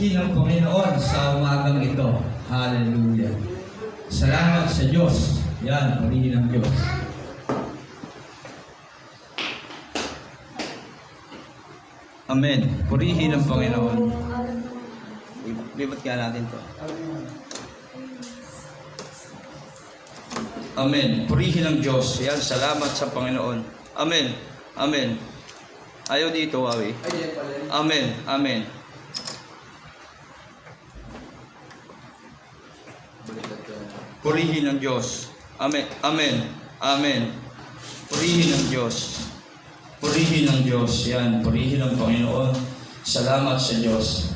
Purihin ang Panginoon sa umagang ito. Hallelujah. Salamat sa Diyos. Yan, purihin ang Diyos. Amen. Purihin ang Panginoon. Libat kaya natin to. Amen. Purihin ang Diyos. Yan, salamat sa Panginoon. Amen. Amen. Ayaw dito, Awi. Amen. Amen. Purihin ang Diyos. Amen. Amen. Amen. Purihin ang Diyos. Purihin ang Diyos. Yan. Purihin ang Panginoon. Salamat sa Diyos.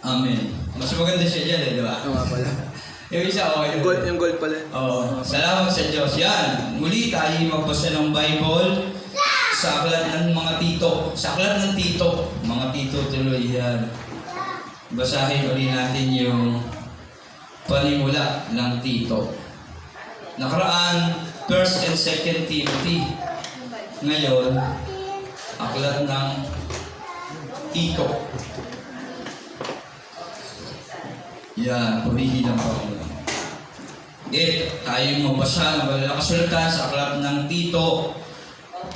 Amen. Mas maganda siya dyan di ba? Oo nga pala. Yung isa, okay. Yung gold pala. Oo. Salamat sa Diyos. Yan. Muli tayo magbasa ng Bible sa aklat ng mga tito. Sa aklat ng tito. Mga tito tuloy yan. Basahin ulit natin yung panimula ng Tito. Nakaraan, 1st and 2nd Timothy. Ngayon, aklat ng Tito. Yan, purihin ang Panginoon. Tayo mabasa ng banal na kasulatan sa aklat ng Tito.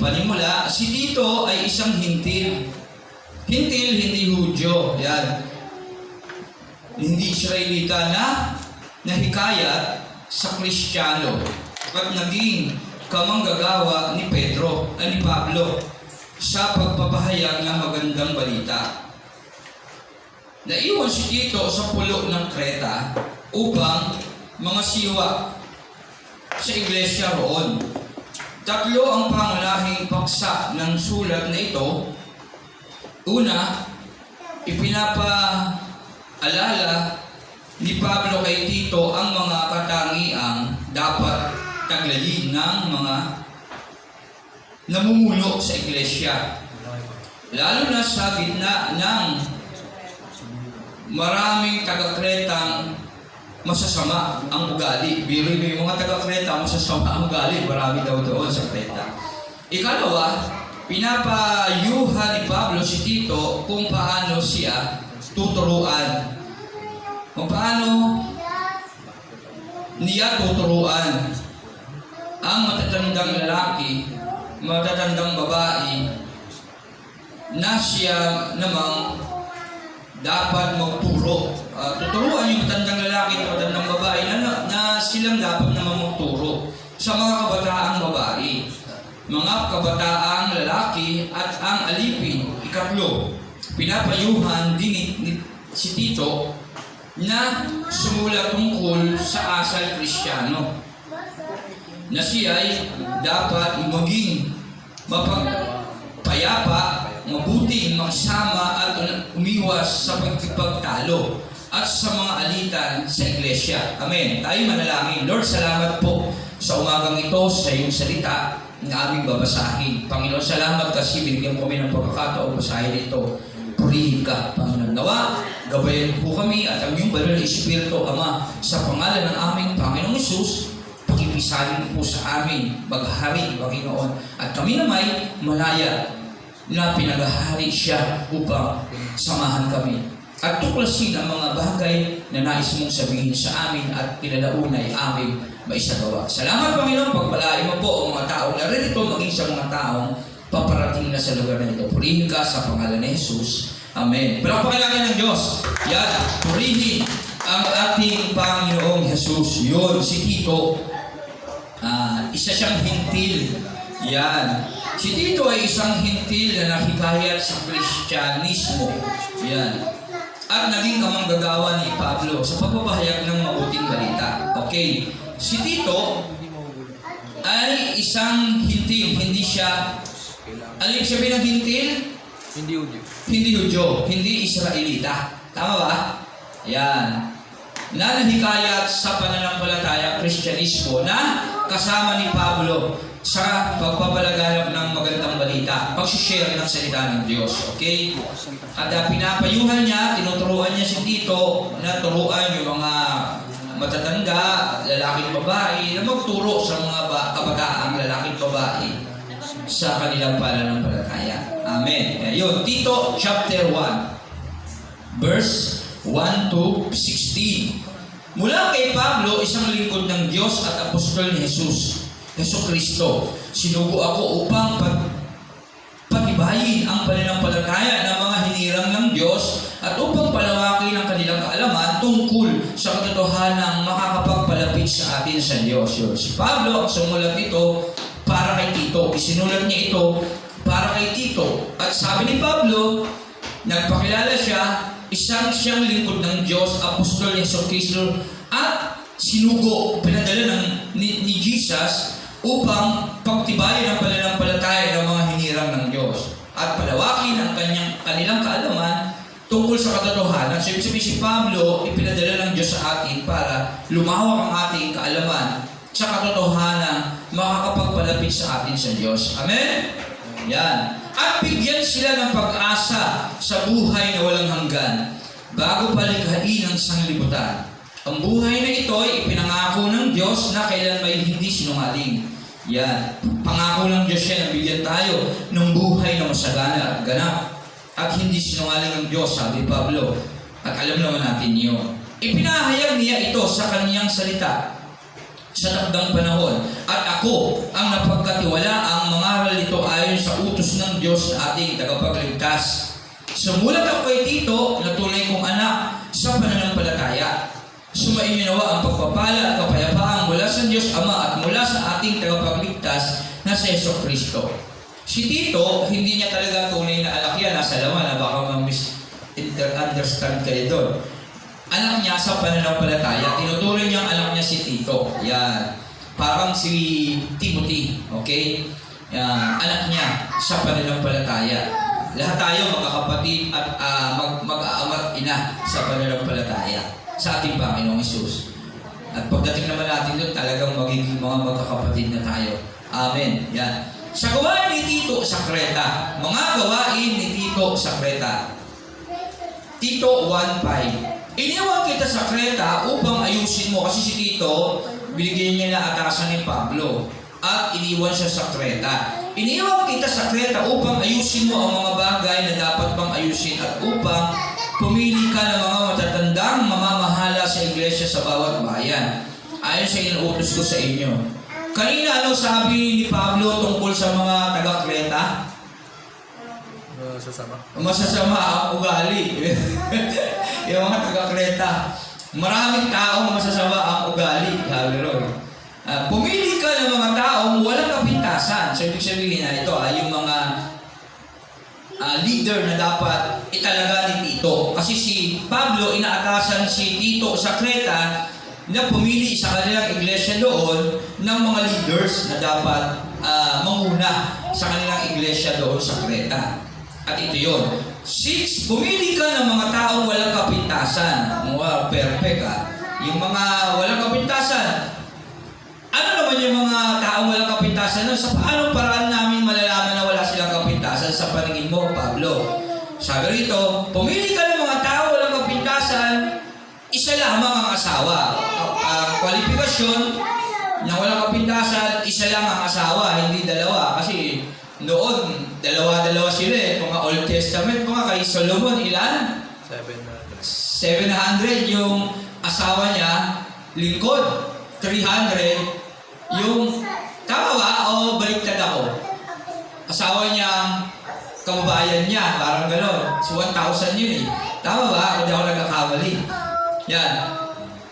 Panimula, si Tito ay isang hintil. Hintil, hindi Hudyo. Yan. Hindi Israelita na nahikayat sa Kristiyano at naging kamanggagawa ni Pablo sa pagpapahayag ng magandang balita. Naiwan si Tito sa pulo ng Kreta upang mga siwa sa iglesia roon. 3 ang pangunahing paksa ng sulat na ito. Una, ipinapaalala ni Pablo kay Tito ang mga katangiang dapat taglayin ng mga namumuno sa iglesia. Lalo na sa gitna ng maraming taga-Kretang masasama ang ugali. Biro yung mga taga-Kreta masasama ang ugali. Marami daw doon sa Kreta. Ikalawa, pinapayuhan ni Pablo si Tito kung paano siya tuturuan. Kung paano niya tuturuan ang matatandang lalaki, matatandang babae, na siya namang dapat magturo. Tuturuan yung matandang lalaki at matandang babae na silang dapat namang magturo sa mga kabataang babae, mga kabataang lalaki at ang alipin. Ikatlo, pinapayuhan din si Tito na sumulat tungkol sa asal Kristiyano, na siya ay dapat maging mapagpayapa, mabuting makisama at umiwas sa pagkipagtalo at sa mga alitan sa iglesia. Amen. Tayo manalangin. Lord, salamat po sa umagang ito sa iyong salita na aming babasahin. Panginoon, salamat kasi binigyan kami ng pagkakataon basahin ito. Purihin ka, Panginoon. Nawa, gabayan po kami at ang iyong banal na Espiritu, Ama, sa pangalan ng aming Panginoong Hesus, pakipisalin po sa amin, maghari, Panginoon. At kami naman malaya na pinaghahari siya upang samahan kami. At tuklasin ang mga bagay na nais mong sabihin sa amin at pinalaunay aming maisagawa. Salamat, Panginoon, pagpalain mo po ang mga taong naririto maging sa mga taong paparating na sa lugar na ito. Purihin ka sa pangalan ni Jesus. Amen. Palakpakan natin ng Diyos. Yan, purihin ang ating Panginoong Jesus. Yun, si Tito. Isa siyang hintil. Yan. Si Tito ay isang hintil na nakikayat sa Kristyanismo. Yan. At naging kamanggagawa ni Pablo sa pagpapahayag ng mabuting balita. Okay. Si Tito ay isang hintil. Hindi siya... Ano yung sabihin ng hintil? Hindi Hudyo. Hindi Hudyo. Hindi Israelita. Tama ba? Yan. Na nahikayat sa pananampalataya Kristyanismo na kasama ni Pablo sa pagpapalaganap ng magandang balita, pag-share ng salita ng Diyos. Okay? At pinapayuhan niya, tinuturuan niya si Tito na turuan yung mga matatanda, lalaking babae, na magturo sa mga kabataang lalaking babae sa kanilang pananampalataya. Amen. Yun, Tito chapter 1. verse 1 to 16. Mula kay Pablo, isang lingkod ng Diyos at apostol ni Jesus, Hesus Kristo. Sinugo ako upang patibayin ang pananampalataya ng mga hinirang ng Diyos at upang palawakin ang kanilang kaalaman tungkol sa katotohanang makakapagpalapit sa atin sa Diyos. Si Pablo ang sumulat nito para kay Tito. Isinulat niya ito para kay Tito. At sabi ni Pablo, nagpakilala siya, siyang lingkod ng Diyos, apostol ni Hesus Kristo, at sinugo, pinadala ni Jesus upang pagtibayin ang pananampalataya ng mga hinirang ng Diyos at palawakin ang kanilang kaalaman tungkol sa katotohanan. So, ibig sabihin si Pablo, ipinadala ng Diyos sa atin para lumawak ang ating kaalaman sa katotohanan makakapagpalapit sa atin sa Diyos. Amen? Yan. At bigyan sila ng pag-asa sa buhay na walang hanggan bago palikhain ang sanglibutan. Ang buhay na ito ay ipinangako ng Diyos na kailan may hindi sinungaling. Yan. Pangako ng Diyos yan na bigyan tayo ng buhay na masagana at ganap. At hindi sinungaling ang Diyos, sabi Pablo. At alam naman natin yun. Ipinahayag niya ito sa kaniyang salita sa takdang panahon. At ako ang napagkatiwala ang mangaral nito ayon sa utos ng Diyos na ating tagapagligtas. Sumulat ako kay Tito na tunay kong anak sa pananampalataya. Sumainyo nawa ang pagpapala at kapayapaan mula sa Diyos Ama at mula sa ating tagapagligtas na si Hesus Kristo. Si Tito, hindi niya talaga tunay na anak yan. Nasa laman na baka ma-misunderstand kayo doon. Anak niya sa pananampalataya, tinuturing niyang anak niya si Tito. Yan. Parang si Timothy. Okay? Yan. Anak niya sa pananampalataya. Lahat tayo magkakapatid at mag-aama't ina sa pananampalataya sa ating Panginoong Hesus. At pagdating naman natin doon, talagang magiging mga magkakapatid na tayo. Amen. Yan. Sa gawain ni Tito sa Kreta. Mga gawain ni Tito sa Kreta. Tito 1:5. Iniwan kita sa Kreta upang ayusin mo. Kasi si Tito, binigyan niya na atasan ni Pablo. At iniwan siya sa Kreta. Iniwan kita sa Kreta upang ayusin mo ang mga bagay na dapat pang ayusin at upang pumili ka ng mga matatandang mamamahala sa iglesia sa bawat bayan. Ayon sa inuutos ko sa inyo. Kanina ano sabi ni Pablo tungkol sa mga taga-Kreta? Masasama ang ugali. Yung mga taga-Kreta. Maraming taong masasama ang ugali. Sabi ron. Pumili ka ng mga taong walang kapintasan. So, ibig sabihin na ito, yung mga leader na dapat italaga ni Tito. Kasi si Pablo, inaatasan si Tito sa Kreta na pumili sa kanilang iglesia doon ng mga leaders na dapat manguna sa kanilang iglesia doon sa Kreta. At ito yun. 6, pumili ka ng mga taong walang kapintasan. Wow, perfect Yung mga walang kapintasan. Ano naman yung mga taong walang kapintasan? Sa paanong paraan namin malalaman na wala silang kapintasan sa paningin mo, Pablo? Sabi rito, pumili ka ng mga taong walang kapintasan, isa lamang ang asawa. Kwalifikasyon na walang kapintasan, isa lang ang asawa, hindi dalawa. Kasi noon, dalawa-dalawa sila Mga Old Testament, mga kay Solomon, ilan? 700 yung asawa niya, lingkod. 300 yung, tama ba? O baliktad ako? Asawa niya, kababayan niya, parang gano'n. So 1,000 yun Tama ba? Hindi ako nagkakamali. Yan.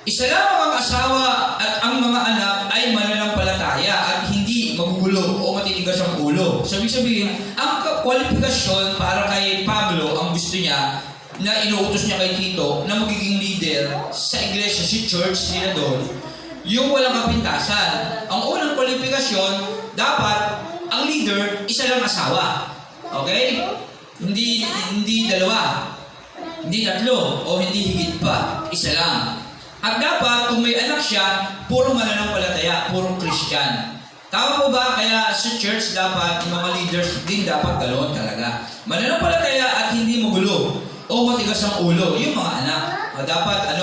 Isa lang ang asawa at ang mga anak ay mananampalataya at hindi magugulo o matitigas ang ulo. So, ibig sabihin, ang kwalifikasyon para kay Pablo, ang gusto niya, na inuutos niya kay Tito, na magiging leader sa iglesia, si church nila doon, yung walang kapintasan. Ang unang kwalifikasyon, dapat, ang leader, isa lang asawa. Okay? Hindi dalawa. Hindi tatlo. O hindi higit pa. Isa lang. At dapat, kung may anak siya, puro mananampalataya, puro Christian. Tama po ba? Kaya sa church dapat, mga leaders din dapat ganoon talaga. Mananampalataya at hindi magulo o matigas ang ulo. Yung mga anak. Dapat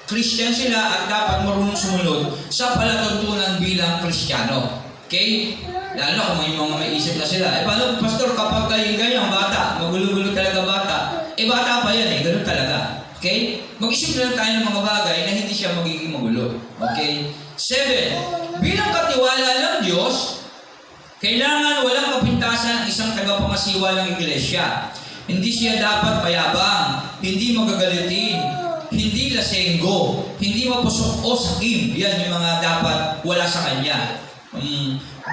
Christian sila at dapat marunong sumunod sa palatuntunan bilang Kristiyano. Okay? Lalo kung may mga may isip na sila. Paano, pastor, kapag ganyan bata, magulo-gulo talaga bata, bata pa yan ganun talaga. Okay? Mag-isip na lang tayo ng mga bagay na hindi siya magiging magulo. Okay? 7. Bilang katiwala ng Diyos, kailangan walang kapintasan ang isang tagapangasiwa ng iglesia. Hindi siya dapat payabang, hindi magagalitin, hindi lasenggo, hindi mapusok o sakim. Yan yung mga dapat wala sa kanya.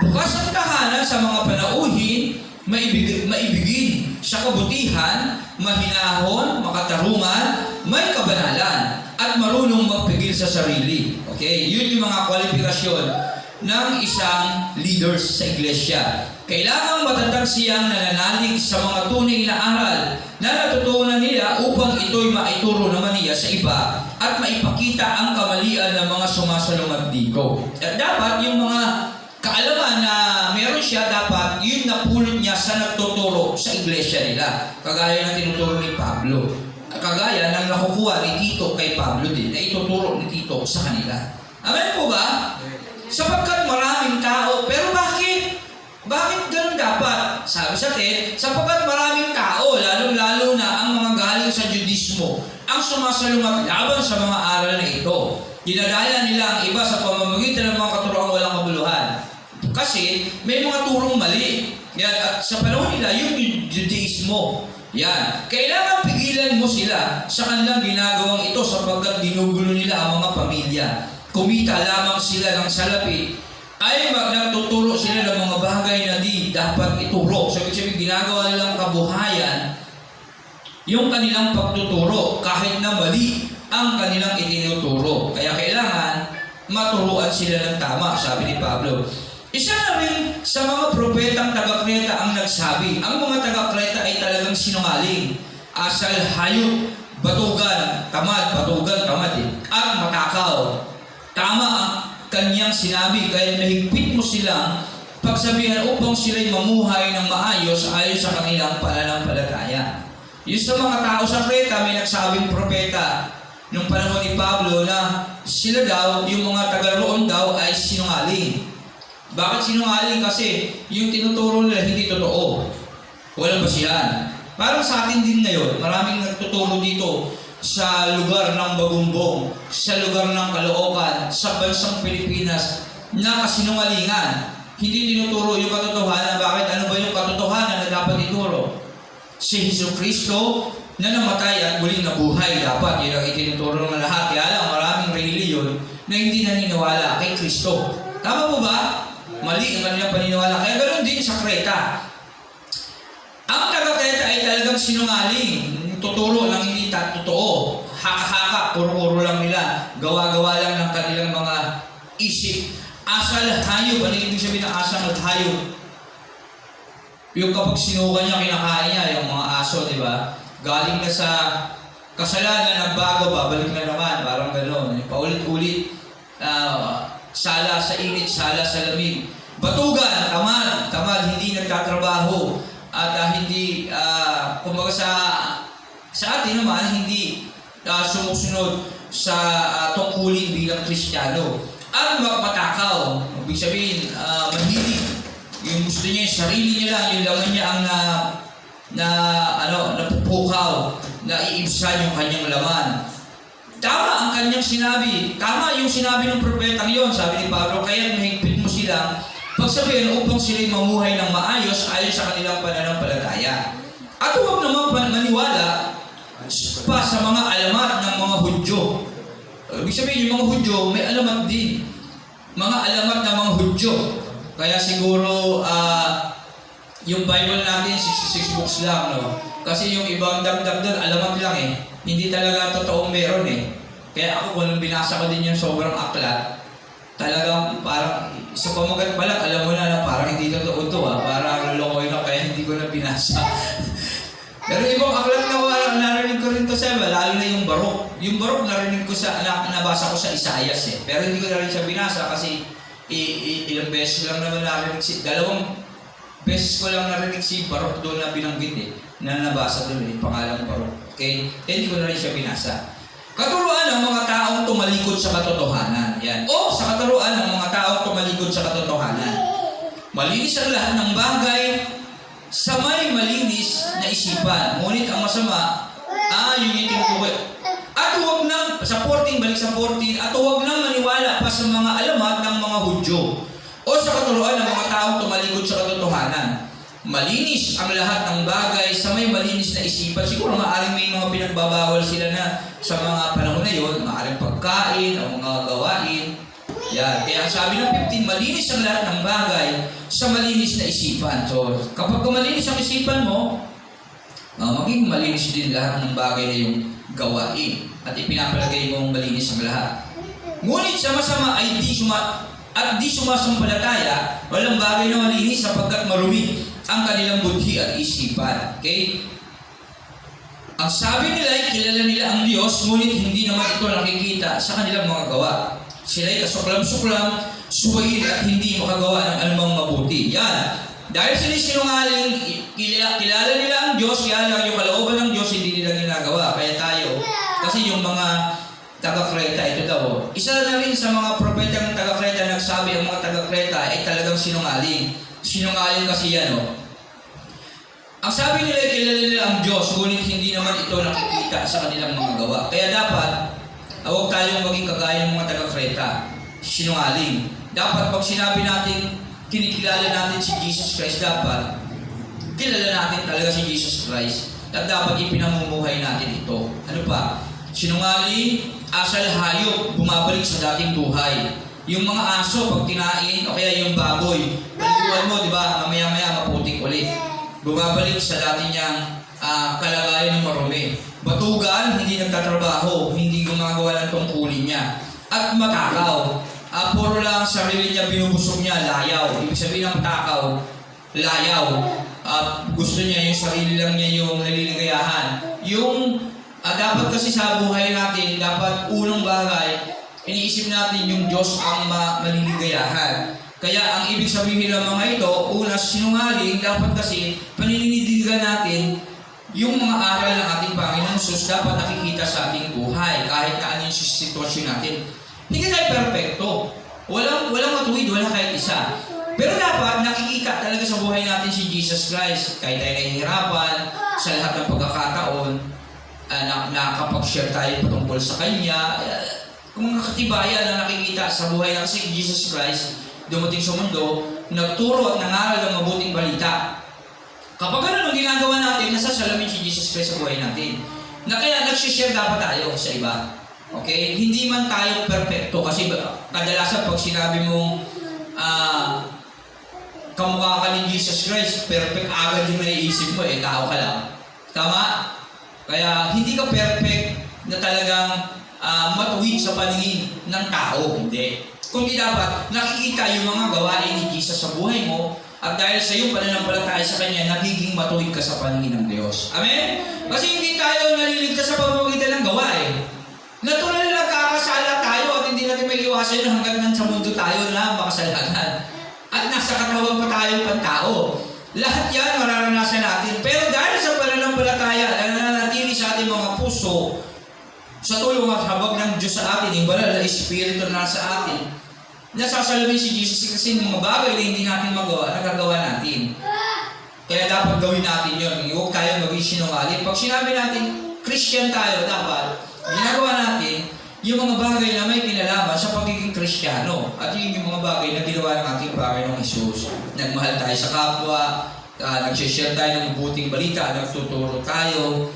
Bukas ang tahanan sa mga panauhin, maibigin sa kabutihan, mahinahon, makatarungan, may kabanalan, at marunong magpigil sa sarili. Okay? Yun yung mga kwalifikasyon ng isang leaders sa iglesia. Kailangang matatag siyang nananalig sa mga tunay na aral na natutunan nila upang ito'y maituro naman niya sa iba at maipakita ang kamalian ng mga sumasalungat dito. At dapat yung mga kaalaman na meron siya, dapat yun napulot niya sa nagtuturo sa iglesia nila. Kagaya ng tinuturo ni Pablo. Kagaya ng nakukuha ni Tito kay Pablo din, na ituturo ni Tito sa kanila. Amen po ba? Sapagkat maraming tao, pero bakit? Bakit ganun dapat? Sabi sa atin, sapagkat maraming tao, lalong-lalo na ang mga galing sa Judismo, ang sumasalungat laban sa mga aral na ito. Dinadaya nila ang iba sa pamamagitan ng mga katuroang walang kabuluhan. Kasi may mga turong mali. Yan, at sa panahon nila, yung Judaismo. Yan. Kailangan pigilan mo sila sa kanilang ginagawang ito sapagkat ginugulo nila ang mga pamilya. Kumita lamang sila ng salapi ay nagtuturo sila ng mga bagay na di dapat ituro. So, ibig sabihin, ginagawa nilang kabuhayan yung kanilang pagtuturo kahit na mali ang kanilang itinuturo. Kaya kailangan maturuan sila ng tama, sabi ni Pablo. Isa na rin sa mga propetang taga-Kreta ang nagsabi, ang mga taga-Kreta ay talagang sinungaling, asal, hayop, batugan, tamad, at matakaw. Tama ang kanyang sinabi, kaya nahigpit mo silang pagsabihan upang sila'y mamuhay ng maayos ayon sa kanilang pananampalataya. Yung sa mga tao sa Kreta, may nagsabing propeta nung panahon ni Pablo na sila daw, yung mga taga-roon daw ay sinungaling. Bakit sinungaling? Kasi yung tinuturo nila hindi totoo. Walang basihan. Parang sa atin din ngayon, maraming nagtuturo dito sa lugar ng Bagumbong, sa lugar ng Caloocan, sa bansang Pilipinas, na kasinungalingan. Hindi tinuturo yung katotohanan. Bakit? Ano ba yung katotohanan na dapat ituro? Si Jesucristo na namatay at muling nabuhay. Dapat yun ang itinuturo ng lahat. Kaya lang, maraming reliyon na hindi naniniwala kay Kristo. Tama po ba? Mali ang kanilang paniniwala. Kaya ganoon din sa Kreta. Ang taga-Kreta ay talagang sinungaling. Tuturo lang hindi totoo. Haka-haka, puro-puro lang nila. Gawa-gawa lang ng kanilang mga isip. Asal at hayop. Ano yung ibig sabihin ng asal at hayop? Yung kapag sinuka niya, kinakain niya, yung mga aso, di ba? Galing na sa kasalanan, nagbago, babalik na naman. Parang gano'n. Paulit-ulit. Sala sa init, sala sa lamig. Batugan, tamad, hindi nagtatrabaho. At hindi, kumbaga sa atin naman, hindi sumusunod sa tungkulin bilang Kristiyano. At matakaw, ibig sabihin, mahilig. Yung gusto niya, yung sarili niya lang, yung laman niya ang napupukaw, na iibsan yung kanyang laman. Tama ang kanyang sinabi. Tama yung sinabi ng propetang yon, sabi ni Pablo, kaya mahigpit mo sila pagsabihin upang sila'y mamuhay ng maayos ayon sa kanilang pananampalataya. At huwag naman maniwala pa sa mga alamat ng mga Hudyo. Ibig sabihin, yung mga Hudyo may alamat din. Mga alamat ng mga Hudyo. Kaya siguro yung Bible natin 66 books lang, no? Kasi yung ibang dagdag doon, alamat lang eh. Hindi talaga totoong meron eh. Kaya ako, kung binasa ko din yung sobrang aklat, talagang parang sa pamagat pa lang, alam mo na parang hindi totoo ito parang lokoy na, kaya hindi ko na binasa. Pero ibang aklat na narinig ko rin to sa iba, lalo na yung Barok. Yung Barok narinig ko nabasa ko sa Isaias eh. Pero hindi ko na rin siya binasa kasi ilang beses lang naman narinig dalawang beses ko lang narinig si Barok doon na binanggit eh, na nabasa doon eh, pangalang Barok. Okay? Hindi ko na rin siya binasa. Katuruan ng mga taong tumalikod sa katotohanan. Yan. O sa katuruan ng mga taong tumalikod sa katotohanan. Malinis ang lahat ng bagay sa may malinis na isipan. Ngunit ang masama Yun yung tinutukoy. At huwag nang, sa 14, balik sa 14, at huwag nang maniwala pa sa mga alamat ng mga Hudyo o sa katuruan ng mga taong tumalikod sa katotohanan. Malinis ang lahat ng bagay sa may malinis na isipan. Siguro maaaring may mga pinagbabawal sila na sa mga panahon na yun, maaaring pagkain o mga gawain. Yan. Kaya sabi ng 15, malinis ang lahat ng bagay sa malinis na isipan. So, kapag malinis ang isipan mo, maging malinis din lahat ng bagay na yung gawain. At ipinapalagay mong malinis ang lahat. Ngunit sa masama ay di sumasampalataya, walang bagay na malinis sapagkat marumi ang kanilang budhi at isipan. Okay? Ang sabi nila ay kilala nila ang Diyos, ngunit hindi naman ito nakikita sa kanilang mga gawa. Sila'y kasuklam-suklam, suwayin at hindi makagawa ng anumang mabuti. Yan. Dahil sila sinungaling, kilala nila ang Diyos, kaya lang yung kalooban ng Diyos hindi nila ginagawa. Kaya tayo, kasi yung mga taga-Kreta, ito daw. Isa na rin sa mga propetang taga-Kreta nagsabi ang mga taga-Kreta ay talagang sinungaling. Sinungaling kasi yan, Ang sabi nila, kilala nila ang Diyos, ngunit hindi naman ito nakikita sa kanilang mga gawa. Kaya dapat, huwag tayong maging kagaya ng mga taga-Kreta. Sinungaling. Dapat pag sinabi natin, kinikilala natin si Jesus Christ, dapat kilala natin talaga si Jesus Christ. At dapat ipinamumuhay natin ito. Ano pa? Sinungaling, asal hayop, bumabalik sa dating buhay. Yung mga aso, pag kinain, o kaya yung baboy, paliguan mo, di ba? Mamaya-maya maputik ulit. Bumabalik sa dati niyang kalagayan ng marumi. Batugan, hindi nagtatrabaho, hindi gumagawa ng tungkulin niya. At matakaw, puro lang sarili niya binubusog niya, layaw. Ibig sabihin ng matakaw, layaw. Gusto niya yung sarili lang niya yung naliligayahan. Yung dapat kasi sa buhay natin, dapat unang bagay, iniisip natin yung Diyos ang maliligayahan. Kaya ang ibig sabihin ng mga ito, una sinungaling, dapat kasi paninindigan natin yung mga aral ng ating Panginoon Jesus dapat nakikita sa ating buhay kahit ano yung sitwasyon natin. Hindi tayo perfecto. Walang matuwid, wala kahit isa. Pero dapat nakikita talaga sa buhay natin si Jesus Christ. Kahit tayo nahihirapan sa lahat ng pagkakataon, nakakapag-share tayo patungkol sa Kanya. Kung mga katibayan na nakikita sa buhay ng si Jesus Christ, dumating sa mundo, nagturo at nangaral ng mabuting balita. Kapag ano ang ginagawa natin, nasasalamin si Jesus Christ sa buhay natin. Na kaya nagsishare dapat tayo sa iba. Okay? Hindi man tayo perfecto kasi kadalasan pag sinabi mong kamukha ka ni Jesus Christ, perfect agad yung naiisip mo, tao ka lang. Tama? Kaya hindi ka perfect na talagang matuwid sa paningin ng tao. Hindi. Kundi dapat nakikita yung mga gawain ni Jesus sa buhay mo at dahil sa iyong pananampalataya sa Kanya, nagiging matuwid ka sa paningin ng Diyos. Amen? Kasi hindi tayo naliligtas sa pamamagitan ng gawa Natural na kakasala tayo at hindi natin may iwasan hanggang sa mundo tayo na makasalanan. At nasa katawan pa tayong pantao. Lahat yan mararanasan natin. Pero dahil sa pananampalataya na nananatili sa ating mga puso, sa tulong at habag ng Diyos sa atin, yung banal na Espiritu na sa atin, nasasalamin si Jesus kasi mga bagay na hindi natin magawa, nagagawa natin. Kaya dapat gawin natin yun. Huwag tayo maging sinungaling. Pag sinabi natin, Christian tayo, dapat ginagawa natin yung mga bagay na may kinalaman sa pagiging Kristiyano. At yun yung mga bagay na ginawa ng ating Panginoong Hesus. Nagmahal tayo sa kapwa, nag-share tayo ng mabuting balita, nagtuturo tayo.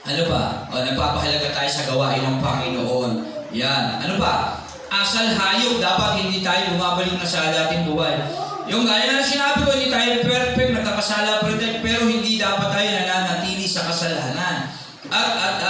Ano ba? Nagpapahalaga tayo sa gawain ng Panginoon. Yan. Ano ba? Asal hayop, dapat hindi tayo bumabalik na sa dating buhay. Yung gaya na sinabi ko, hindi tayo perfect, nagkakasala pa rin, pero hindi dapat tayo nananatili sa kasalanan. At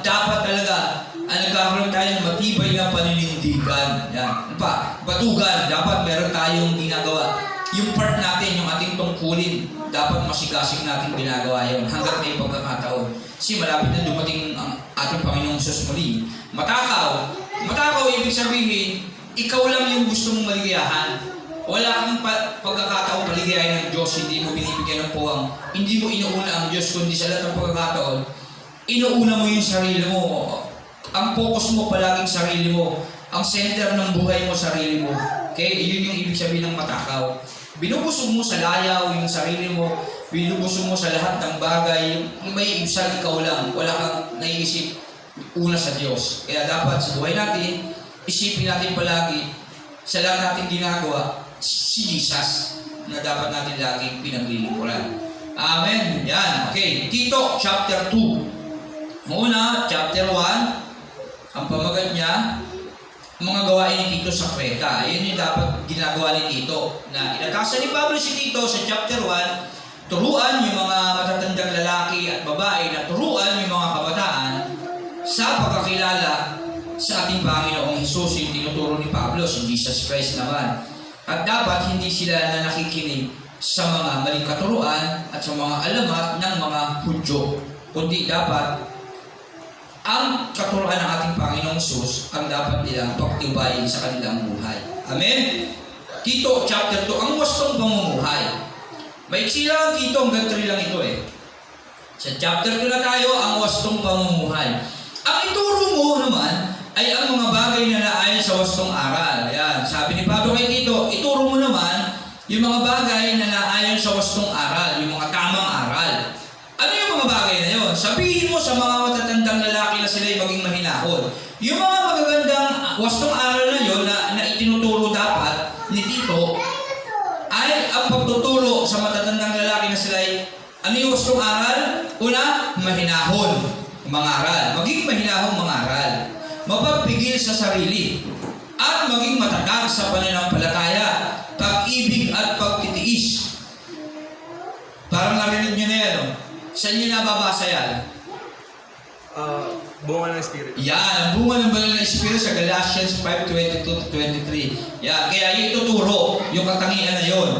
dapat talaga, nagkakaroon tayo ng matibay na paninindigan. Yan. Ano pa? Batugan, dapat meron tayong ginagawa. Yung part natin, yung ating tungkulin, dapat masigasig natin ginagawa yun hanggat may pagkakataon. Kasi malapit na dumating ang ating Panginoong Hesus muli. Matakaw. Matakaw, ibig sabihin, ikaw lang yung gusto mong maligayahan. Wala kang pagkakataon maligayahan ng Diyos, hindi mo binibigyan ng puwang. Hindi mo inuuna ang Diyos, kundi sa lahat ng pagkakataon, inuuna mo yung sarili mo. Ang focus mo palaging sarili mo. Ang center ng buhay mo, sarili mo. Okay? Yun yung ibig sabihin ng matakaw. Binubusog mo sa layaw yung sarili mo, binubusog mo sa lahat ng bagay, yung may ibsang ikaw lang, wala kang naiisip una sa Diyos. Kaya dapat sa buhay natin, isipin natin palagi, sa lahat natin ginagawa, si Jesus, na dapat natin laging pinaglilingkuran. Amen. Yan. Okay. Tito, chapter 2. Muna, chapter 1, ang pamagat niya, mga gawain ni Tito sa Creta. Yun yung dapat ginagawa ni Tito. Na inatasan ni Pablo si Tito sa chapter 1, turuan yung mga matatandang lalaki at babae na turuan yung mga kabataan sa pagkakilala sa ating Panginoong Hesus, yung tinuturo ni Pablo, si Jesus Christ naman. At dapat hindi sila na nakikinig sa mga maling katuruan at sa mga alamat ng mga Hudyo, kundi dapat ang katuruan ng ating Panginoong Hesus ang dapat nilang pagtibayin sa kanilang buhay. Amen? Tito, chapter 2, ang wastong pamumuhay. Maiksi lang ang Tito, hanggang 3 lang ito eh. Sa chapter 2 na tayo, ang wastong pamumuhay. Ang ituro mo naman ay ang mga bagay na naayon sa wastong aral. Ayan, sabi ni Pablo kay Tito, ituro mo naman yung mga bagay na naayon sa wastong aral, yung mga tamang aral. Ano yung mga bagay na yun? Sabihin mo sa mga matatandang lalaki na sila'y maging mahinahon. Yung mga magagandang wastong aral na yun na itinuturo dapat ni Tito ay ang pagtuturo sa matatandang lalaki na sila'y ano yung wastong aral? Una, mahinahon mangaral. Maging mahinahong mangaral. Mapagpigil sa sarili. At maging matatag sa pananampalataya, pag-ibig at pagtitiis. Parang narinig nyo na yan, no? Saan nyo nababasa yan? Bunga ng Espiritu. Yan, ang bunga ng banal na Espiritu sa Galatians 5:22-23. Yan, kaya yung ituturo, yung katangian na yon.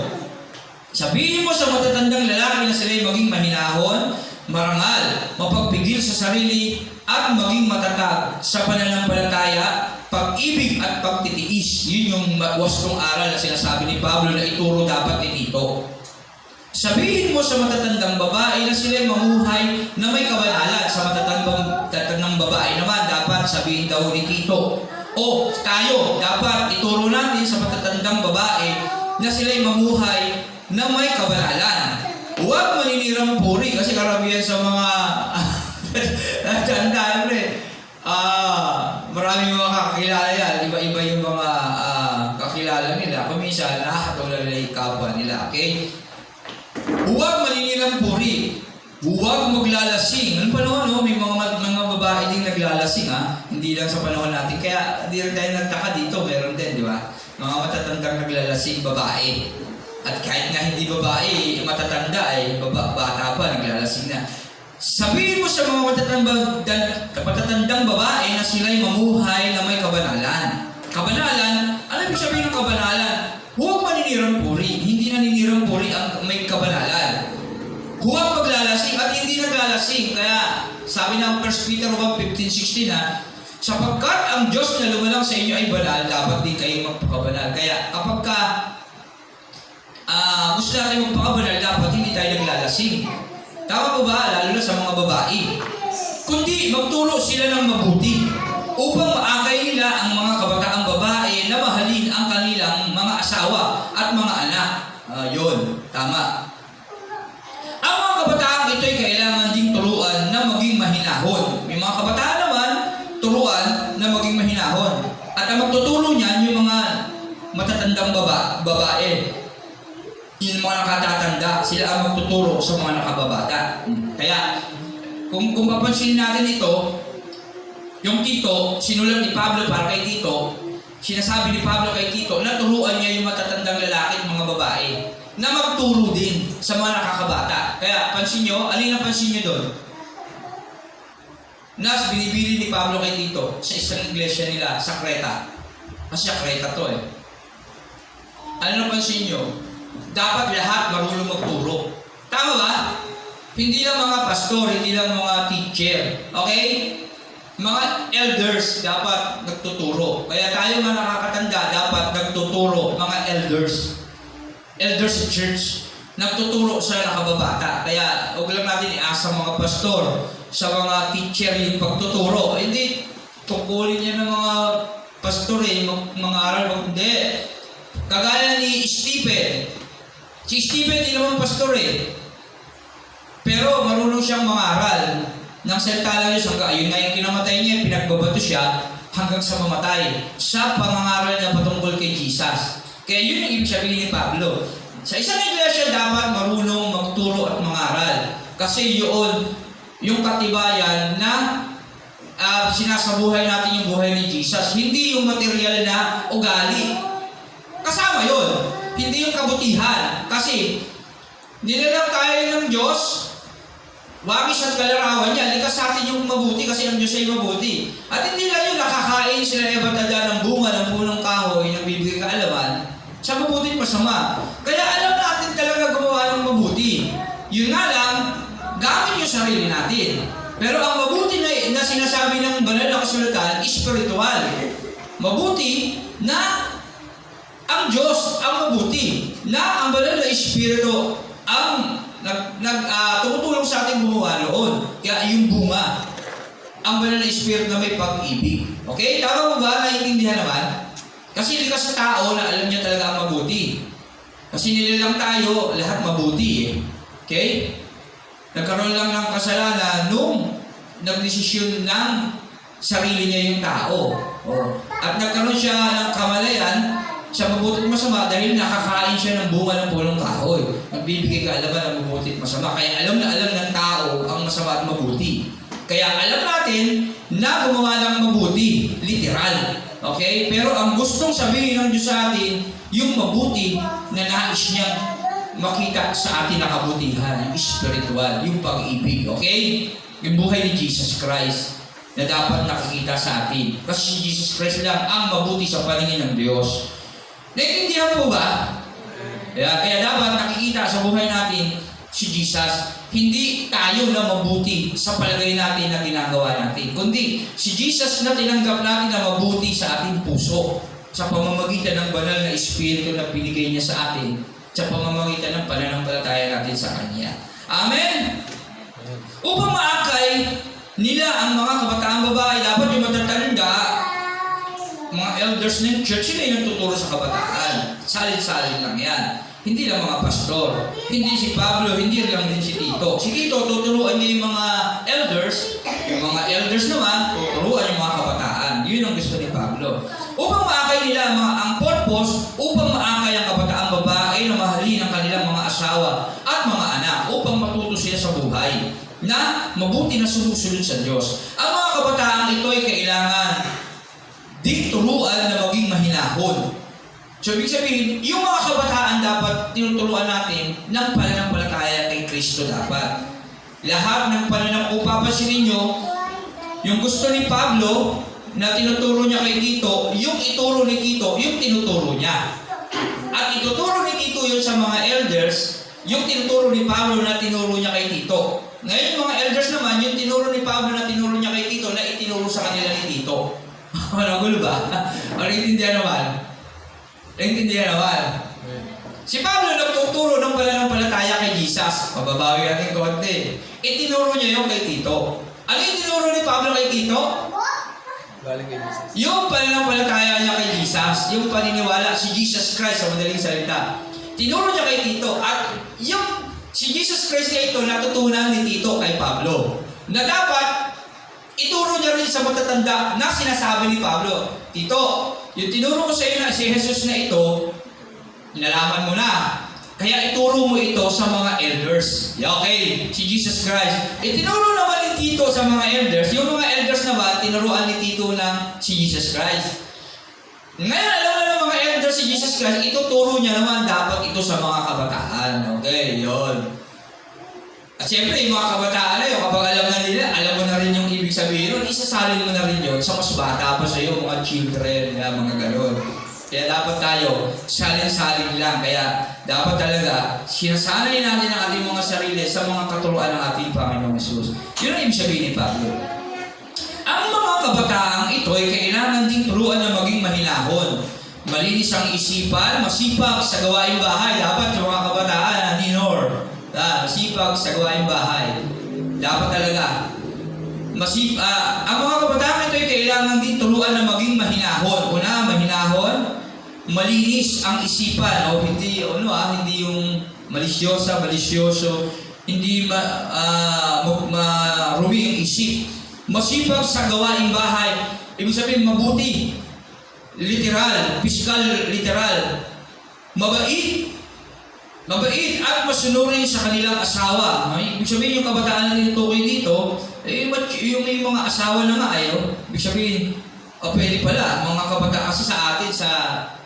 Sabihin mo sa matatandang lalaki na sila'y maging mahinahon, marangal, mapagpigil sa sarili, at maging matatag sa pananampalataya, pag-ibig at pagtitiis. Yun yung wastong aral na sinasabi ni Pablo na ituro dapat ni Tito. Sabihin mo sa matatandang babae na sila'y mamuhay na may kabanalan. Sa matatandang babae naman, dapat sabihin daw ni Tito. O tayo, dapat ituro natin sa matatandang babae na sila'y mamuhay na may kabanalan. Huwag maninirang puri kasi karamihan sa mga tandaan maraming mga kakilala yan. Iba-iba yung mga kakilala nila. Kuminsan, nakakatulala nila yung kapwa nila. Okay? Huwag maninirang puri. Huwag maglalasing. Noong panahon, no, may mga babae din naglalasing, ha? Hindi lang sa panahon natin. Kaya, hindi rin tayo nagtaka dito. Meron din, di ba? Mga matatandang naglalasing babae. At kahit nga hindi babae, matatanda ay bata pa, naglalasing na. Sabihin mo sa mga matatandang babae na sila'y mamuhay na may kabanalan. Kabanalan, ano ibig sabihin ng kabanalan? Huwag maninirang puri. Hindi naninirang puri ang may kabanalan. Huwag maglalasing at hindi naglalasing. Kaya sabi ng 1 Peter 1:15-16 sapagkat ang Diyos na lumalang sa inyo ay banal, dapat din kayong magpakabanal. Kaya kapag gusto natin magpakabanal, dapat hindi tayo naglalasing. Tama po ba? Lalo na sa mga babae. Kundi magturo sila ng mabuti upang maakay nila ang mga kabataang babae na mahalin ang kanilang mga asawa at mga anak. Yun, tama. Ang mga kabataang ito ay kailangan ding turuan na maging mahinahon. May mga kabataan naman, turuan na maging mahinahon. At ang magtuturo niyan yung mga matatandang babae. Yung mga nakatatanda, sila ang magtuturo sa mga nakababata. Kaya, kung papansinin natin ito, yung Tito, sinulat ni Pablo para kay Tito, sinasabi ni Pablo kay Tito, naturuan niya yung matatandang lalaki at mga babae na magturo din sa mga nakakabata. Kaya, pansin nyo, alin ang pansin nyo doon? Nas, binibili ni Pablo kay Tito sa isang iglesia nila sa Creta. Kasi sa Creta to eh. Ano na pansin nyo? Dapat lahat marunong magturo. Tama ba? Hindi lang mga pastor, hindi lang mga teacher. Okay? Mga elders dapat nagtuturo. Kaya tayo mga nakakatanda dapat nagtuturo. Mga elders. Elders sa church. Nagtuturo sa nakababata. Kaya huwag lang natin iasa mga pastor sa mga teacher yung pagtuturo. Hindi. Tungkulin niya ng mga pastor mga aral. Hindi. Kagaya ni Stephen. Si Stephen, hindi naman pastor eh. Pero marunong siyang mangaral ng salita ng Diyos hanggang ayun nga yung kinamatay niya, pinagbabato siya hanggang sa mamatay. Sa pangangaral niya patungkol kay Jesus. Kaya yun yung ibig sabihin ni Pablo. Sa isang iglesia dapat marunong magturo at mangaral. Kasi yun, yung katibayan na sinasabuhay natin yung buhay ni Jesus. Hindi yung material na ugali. Kasama yun. Hindi yung kabutihan. Kasi nilalang tayo ng Diyos, wagis at kalarawan niya, likas sa atin yung mabuti kasi ang Diyos ay mabuti. At hindi lang yun, nakakain sila Ebatada ng bunga ng punong kahoy na bibigay kaalaman sa mabuti at masama. Kaya alam natin talaga gumawa ng mabuti. Yun nga lang, gamit yung sarili natin. Pero ang mabuti na sinasabi ng banal na kasulatan, spiritual. Mabuti na ang Diyos ang mabuti. Na ang banal na espiritu ang tumutulong sa ating gumawa noon. Kaya yung bunga, ang banal na espiritu na may pag-ibig. Okay? Tama mo ba? Naiintindihan naman? Kasi likas sa tao na alam niya talaga ang mabuti. Kasi nilalang tayo, lahat mabuti eh. Okay? Nagkaroon lang ng kasalanan nung nagdesisyon ng sarili niya yung tao. At nagkaroon siya ng kamalayan sa mabuti at masama dahil nakakain siya ng bunga ng punong kahoy. Nagbibigay kaalaman ng mabuti at masama. Kaya alam na alam ng tao ang masama at mabuti. Kaya alam natin na gumawa ng mabuti. Literal. Okay? Pero ang gustong sabihin ng Diyos sa atin, yung mabuti na nais niyang makita sa atin na kabutihan, yung spiritual, yung pag-ibig. Okay? Yung buhay ni Jesus Christ na dapat nakikita sa atin. Kasi si Jesus Christ lang ang mabuti sa paningin ng Diyos. Naiintindihan po ba? Kaya dapat nakikita sa buhay natin si Jesus. Hindi tayo na mabuti sa palagay natin na ginagawa natin. Kundi si Jesus na tinanggap natin na mabuti sa ating puso. Sa pamamagitan ng banal na espiritu na binigay niya sa atin. Sa pamamagitan ng pananampalataya natin sa Kanya. Amen? Upang maakay nila ang mga kabataang babae, dapat yung matatanda, mga elders ng church, sila yung nagtuturo sa kabataan. Salin-salin lang yan. Hindi lang mga pastor. Hindi si Pablo, hindi lang din si Tito. Si Tito, tuturuan niya yung mga elders. Yung mga elders naman, tuturuan yung mga kabataan. Yun ang gusto ni Pablo. Upang maakay nila ang purpose, upang maakay ang kabataang babae na mahalin ang kanilang mga asawa at mga anak, upang matuto sila sa buhay na mabuti na sumusunod sa Diyos. Ang mga kabataan ito ay kailangan ding turuan na maging mahinahon. So, ibig sabihin, yung mga kabataan dapat tinuturuan natin ng pananampalataya kay Kristo dapat. Lahat ng papansinin ninyo, yung gusto ni Pablo na tinuturo niya kay Tito, yung ituro ni Tito, yung tinuturo niya. At ituturo ni Tito yun sa mga elders, yung tinuturo ni Pablo na tinuro niya kay Tito. Ngayon, yung mga elders naman, yung tinuro ni Pablo na tinuro niya kay Tito, na itinuro sa kanila ni Tito. Ano, gulo ba? Naintindihan naman? Naintindihan naman? Si Pablo nagtuturo ng pananampalataya kay Jesus. Pababawi natin konti. Itinuro niya yung kay Tito. Ano yung tinuro ni Pablo kay Tito? Galing kay Jesus. Yung pananampalataya niya kay Jesus. Yung paniniwala si Jesus Christ sa madaling salita. Tinuro niya kay Tito. At yung si Jesus Christ na ito natutunan ni Tito kay Pablo. Na dapat ituro niya rin sa matatanda na sinasabi ni Pablo, Tito, yung tinuro ko sa iyo na si Jesus na ito, nalaman mo na. Kaya ituro mo ito sa mga elders. Okay, si Jesus Christ. Itinuro naman ni Tito sa mga elders. Yung mga elders naman, tinuruan ni Tito ng si Jesus Christ. Ngayon, alam mo ng mga elders si Jesus Christ, ituturo niya naman dapat ito sa mga kabataan. Okay, yun. At siyempre, yung mga kabataan na yun, kapag alam na nila, alam mo na rin yung ibig sabihin nun, isasalin mo na rin yun sa mas bata pa sa'yo, mga children, mga gano'n. Kaya dapat tayo, salin-salin lang. Kaya dapat talaga, sinasanay natin ang ating mga sarili sa mga katuruan ng ating Panginoong Hesus. Yun ang ibig sabihin ni Pablo. Ang mga kabataang ito ay kailangan din turuan na maging mahinahon. Malinis ang isipan, masipag sa gawaing bahay. Dapat yung mga kabataan, Ninor, masipag sa gawaing bahay. Dapat talaga. Ang mga kabataan ito ay kailangan din turuan na maging mahinahon. Una, mahinahon, malinis ang isipan. O hindi yung malisyoso, hindi marumi ang isip, masipag sa gawaing bahay, ibig sabihin mabuti, literal, physical, literal, mabait at masunurin sa kanilang asawa. Ibig sabihin yung kabataan na tinutukoy dito, yung may mga asawa na nga ibig sabihin, pwede pala, mga kabataan kasi sa atin, sa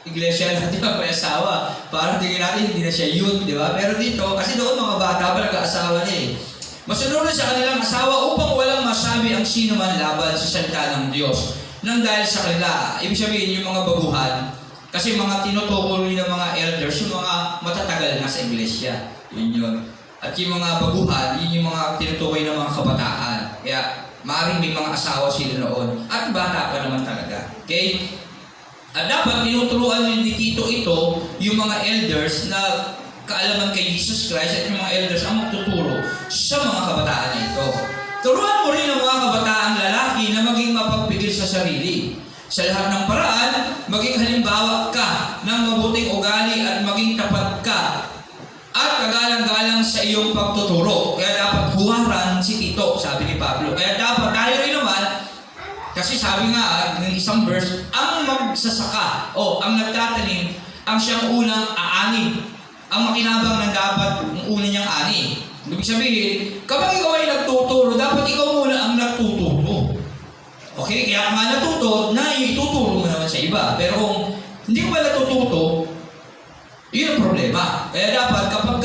iglesia natin may asawa. Parang tingin natin, hindi na siya youth, di ba? Pero dito, kasi doon mga bata pa nag-aasawa niya Masunurin sa kanilang asawa upang walang masabi ang sino man laban sa salita ng Diyos. Nang dahil sa kanila, ibig sabihin yung mga baguhan, kasi mga tinutukoy ng mga elders, yung mga matatagal na sa iglesia. Yun. At yung mga baguhan, yun yung mga tinutukoy ng mga kabataan. Kaya, maaaring may mga asawa sila noon. At bata pa naman talaga. Okay? At dapat tinuturuan ni Tito ito, yung mga elders na kaalaman kay Jesus Christ at yung mga elders ang magtuturo sa mga kabataan na ito. Turuan mo rin ang mga kabataang lalaki na maging mapagpigil sa sarili. Sa lahat ng paraan, maging halimbawa ka ng mabuting ugali at maging tapat ka at kagalang-galang sa iyong pagtuturo. Kaya dapat huwaran si Tito, sabi ni Pablo. Kaya dapat tayo rin naman, kasi sabi nga ng isang verse, ang magsasaka o ang nagtatanim, ang siyang unang aani. Ang makinabang na dapat ang una niyang ani. Ibig sabihin, kapag ikaw ay nagtuturo, dapat ikaw muna ang nagtuturo. Okay, kaya nga natuto na ituturo mo naman sa iba. Pero kung hindi ko ba natututo, yun ang problema. Kaya dapat kapag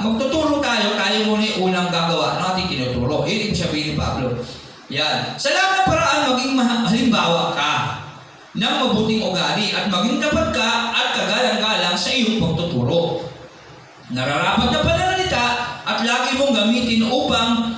magtuturo tayo muna yung unang gagawa ng ating tinuturo. Yun ibig sabihin ni Pablo. Yan. Sa lahat ng paraan, maging halimbawa ka ng mabuting ugali at maging tapat ka at kagalang-galang sa iyong pagtuturo. Nararapat na pananalita at lagi mong gamitin upang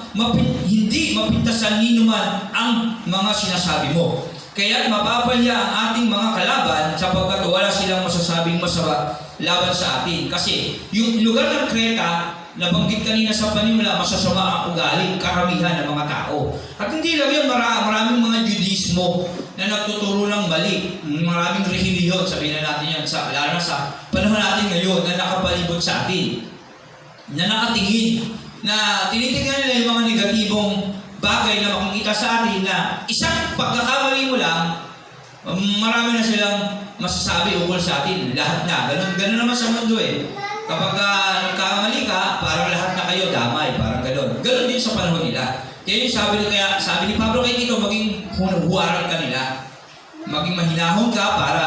hindi mapintasan ninuman ang mga sinasabi mo. Kaya't mapapalya ang ating mga kalaban sapagkat wala silang masasabing masama laban sa atin. Kasi yung lugar ng Creta, nabanggit kanina sa panimula, masasama ang ugali, karamihan ng mga tao. At hindi lang yun, maraming mga Judismo na nagtuturo ng mali. Maraming relihiyon, sabihin na natin yan, lalo na sa panahon natin ngayon na nakapalibot sa atin. Na nakatingin, na tinitingnan nila yung mga negatibong bagay na makikita sa atin na isang pagkakamali mo lang, marami na silang masasabi ukol sa atin. Lahat na. Ganun naman sa mundo Kapag nagkakamali ka, parang lahat na kayo damay, parang gano'n. Gano'n din sa panahon nila. Kaya yung sabi ni Pablo kay Tito, maging huwaran ka nila. Maging mahinahon ka para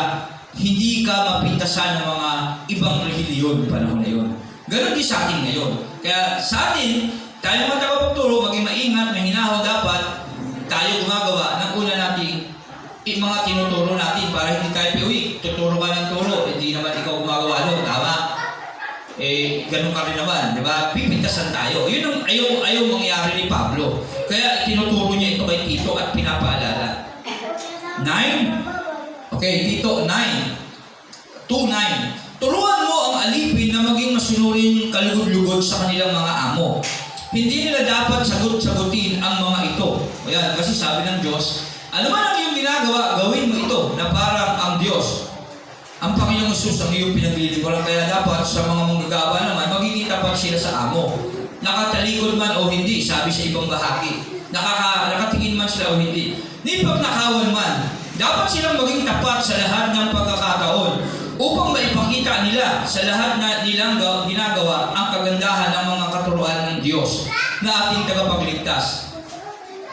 hindi ka mapintasan ng mga ibang relihiyon panahon na yun. Gano'n din sa atin ngayon. Kaya sa atin, tayo mga tagapagturo, maging maingat, mahinahon dapat tayo gumagawa ng una nating mga tinuturo natin para hindi tayo tuturo ka ng turo, hindi naman ikaw gumagawa doon, tama? Ganun ka rin naman, di ba? Pipintasan tayo. Yun ang ayaw mangyari ni Pablo. Kaya tinuturo niya ito kay Tito at pinapaalala. 9. Okay, Tito 9. 2:9. Turuan mo ang alipin na maging masunurin kalugod-lugod sa kanilang mga amo. Hindi nila dapat sagot-sagutin ang mga ito. Ayan, kasi sabi ng Diyos, ano man ang iyong ginagawa, gawin mo ito na parang ang Diyos. Ang Panginoong Hesus ang iyong pinaglilingkuran. Kaya dapat sa mga manggagawa naman, magiging tapat sila sa amo. Nakatalikod man o hindi, sabi sa ibang bahagi. Nakatingin man sila o hindi. Ni pagnakawan man, dapat silang maging tapat sa lahat ng pagkakataon upang maipakita nila sa lahat na nilang ginagawa ang kagandahan ng mga katuruan ng Diyos na ating tagapagligtas.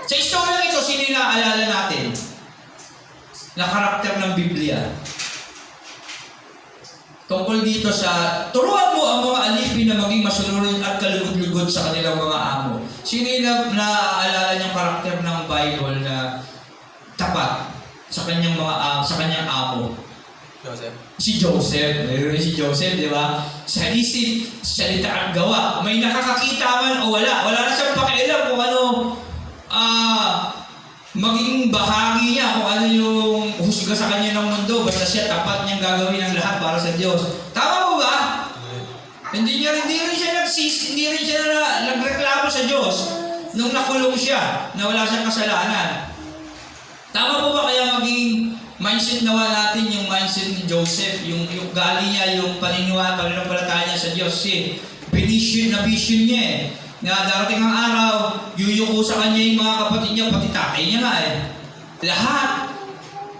Sa istorya ito, sino yung naaalala natin na karakter ng Biblia? Tungkol dito sa, turuan mo ang mga alipin na maging masunurin at kalugod-lugod sa kanilang mga amo. Sino yung naaalala niyang karakter ng Bible na tapat sa kanyang amo? Joseph. Si Joseph. Mayroon si Joseph, di ba? Sa isip, salita at gawa. May nakakakita man o wala. Wala na siyang pakialam kung ano maging bahagi niya kung ano yung husga sa kanya ng mundo. Basta siya tapat niyang gagawin ang lahat para sa Diyos. Tama mo ba? Hindi rin siya nagreklamo sa Diyos nung nakulong siya na wala siyang kasalanan. Tama po ba kaya maging mindset nawa natin yung mindset ni Joseph, yung gali niya, yung paniniwalataya niya sa Diyos. vision niya eh. Na darating ang araw, yuyuko sa kanya yung mga kapatid niya, pati tatay niya nga eh. Lahat.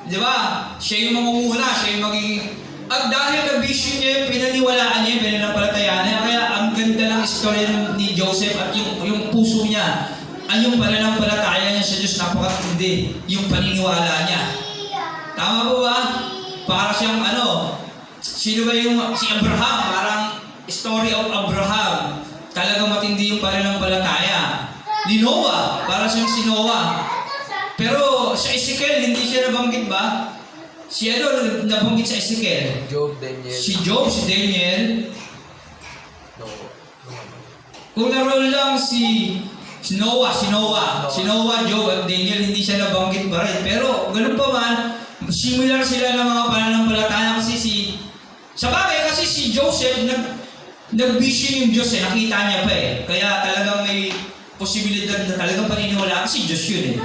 Di ba? Siya yung mamumuna, siya yung magiging... At dahil na-vision niya yung pinaniwalaan niya, pinanampalatayaan niya, kaya ang ganda ng istorya ni Joseph at yung puso niya, ay yung pananampalataya niya sa Diyos, napakatindi, yung paniniwala niya. Tama po ba? Para siyang sino ba si Abraham, parang story of Abraham. Talagang matindi yung pananampalataya. Ni Noah, para siyang si Noah. Pero sa Ezekiel, hindi siya nabanggit ba? Si nabanggit sa Ezekiel? Job, Daniel. Si Job, si Daniel. No. Kung naroon lang si Noah, Job at Daniel, hindi siya nabanggit pa rin. Pero ganun pa man, similar sila ng mga pananampalataya kasi sa bagay kasi si Joseph nag-vision yung Diyos eh, nakita niya pa eh. Kaya talagang may posibilidad na talagang paniniwalaan kasi Diyos yun eh.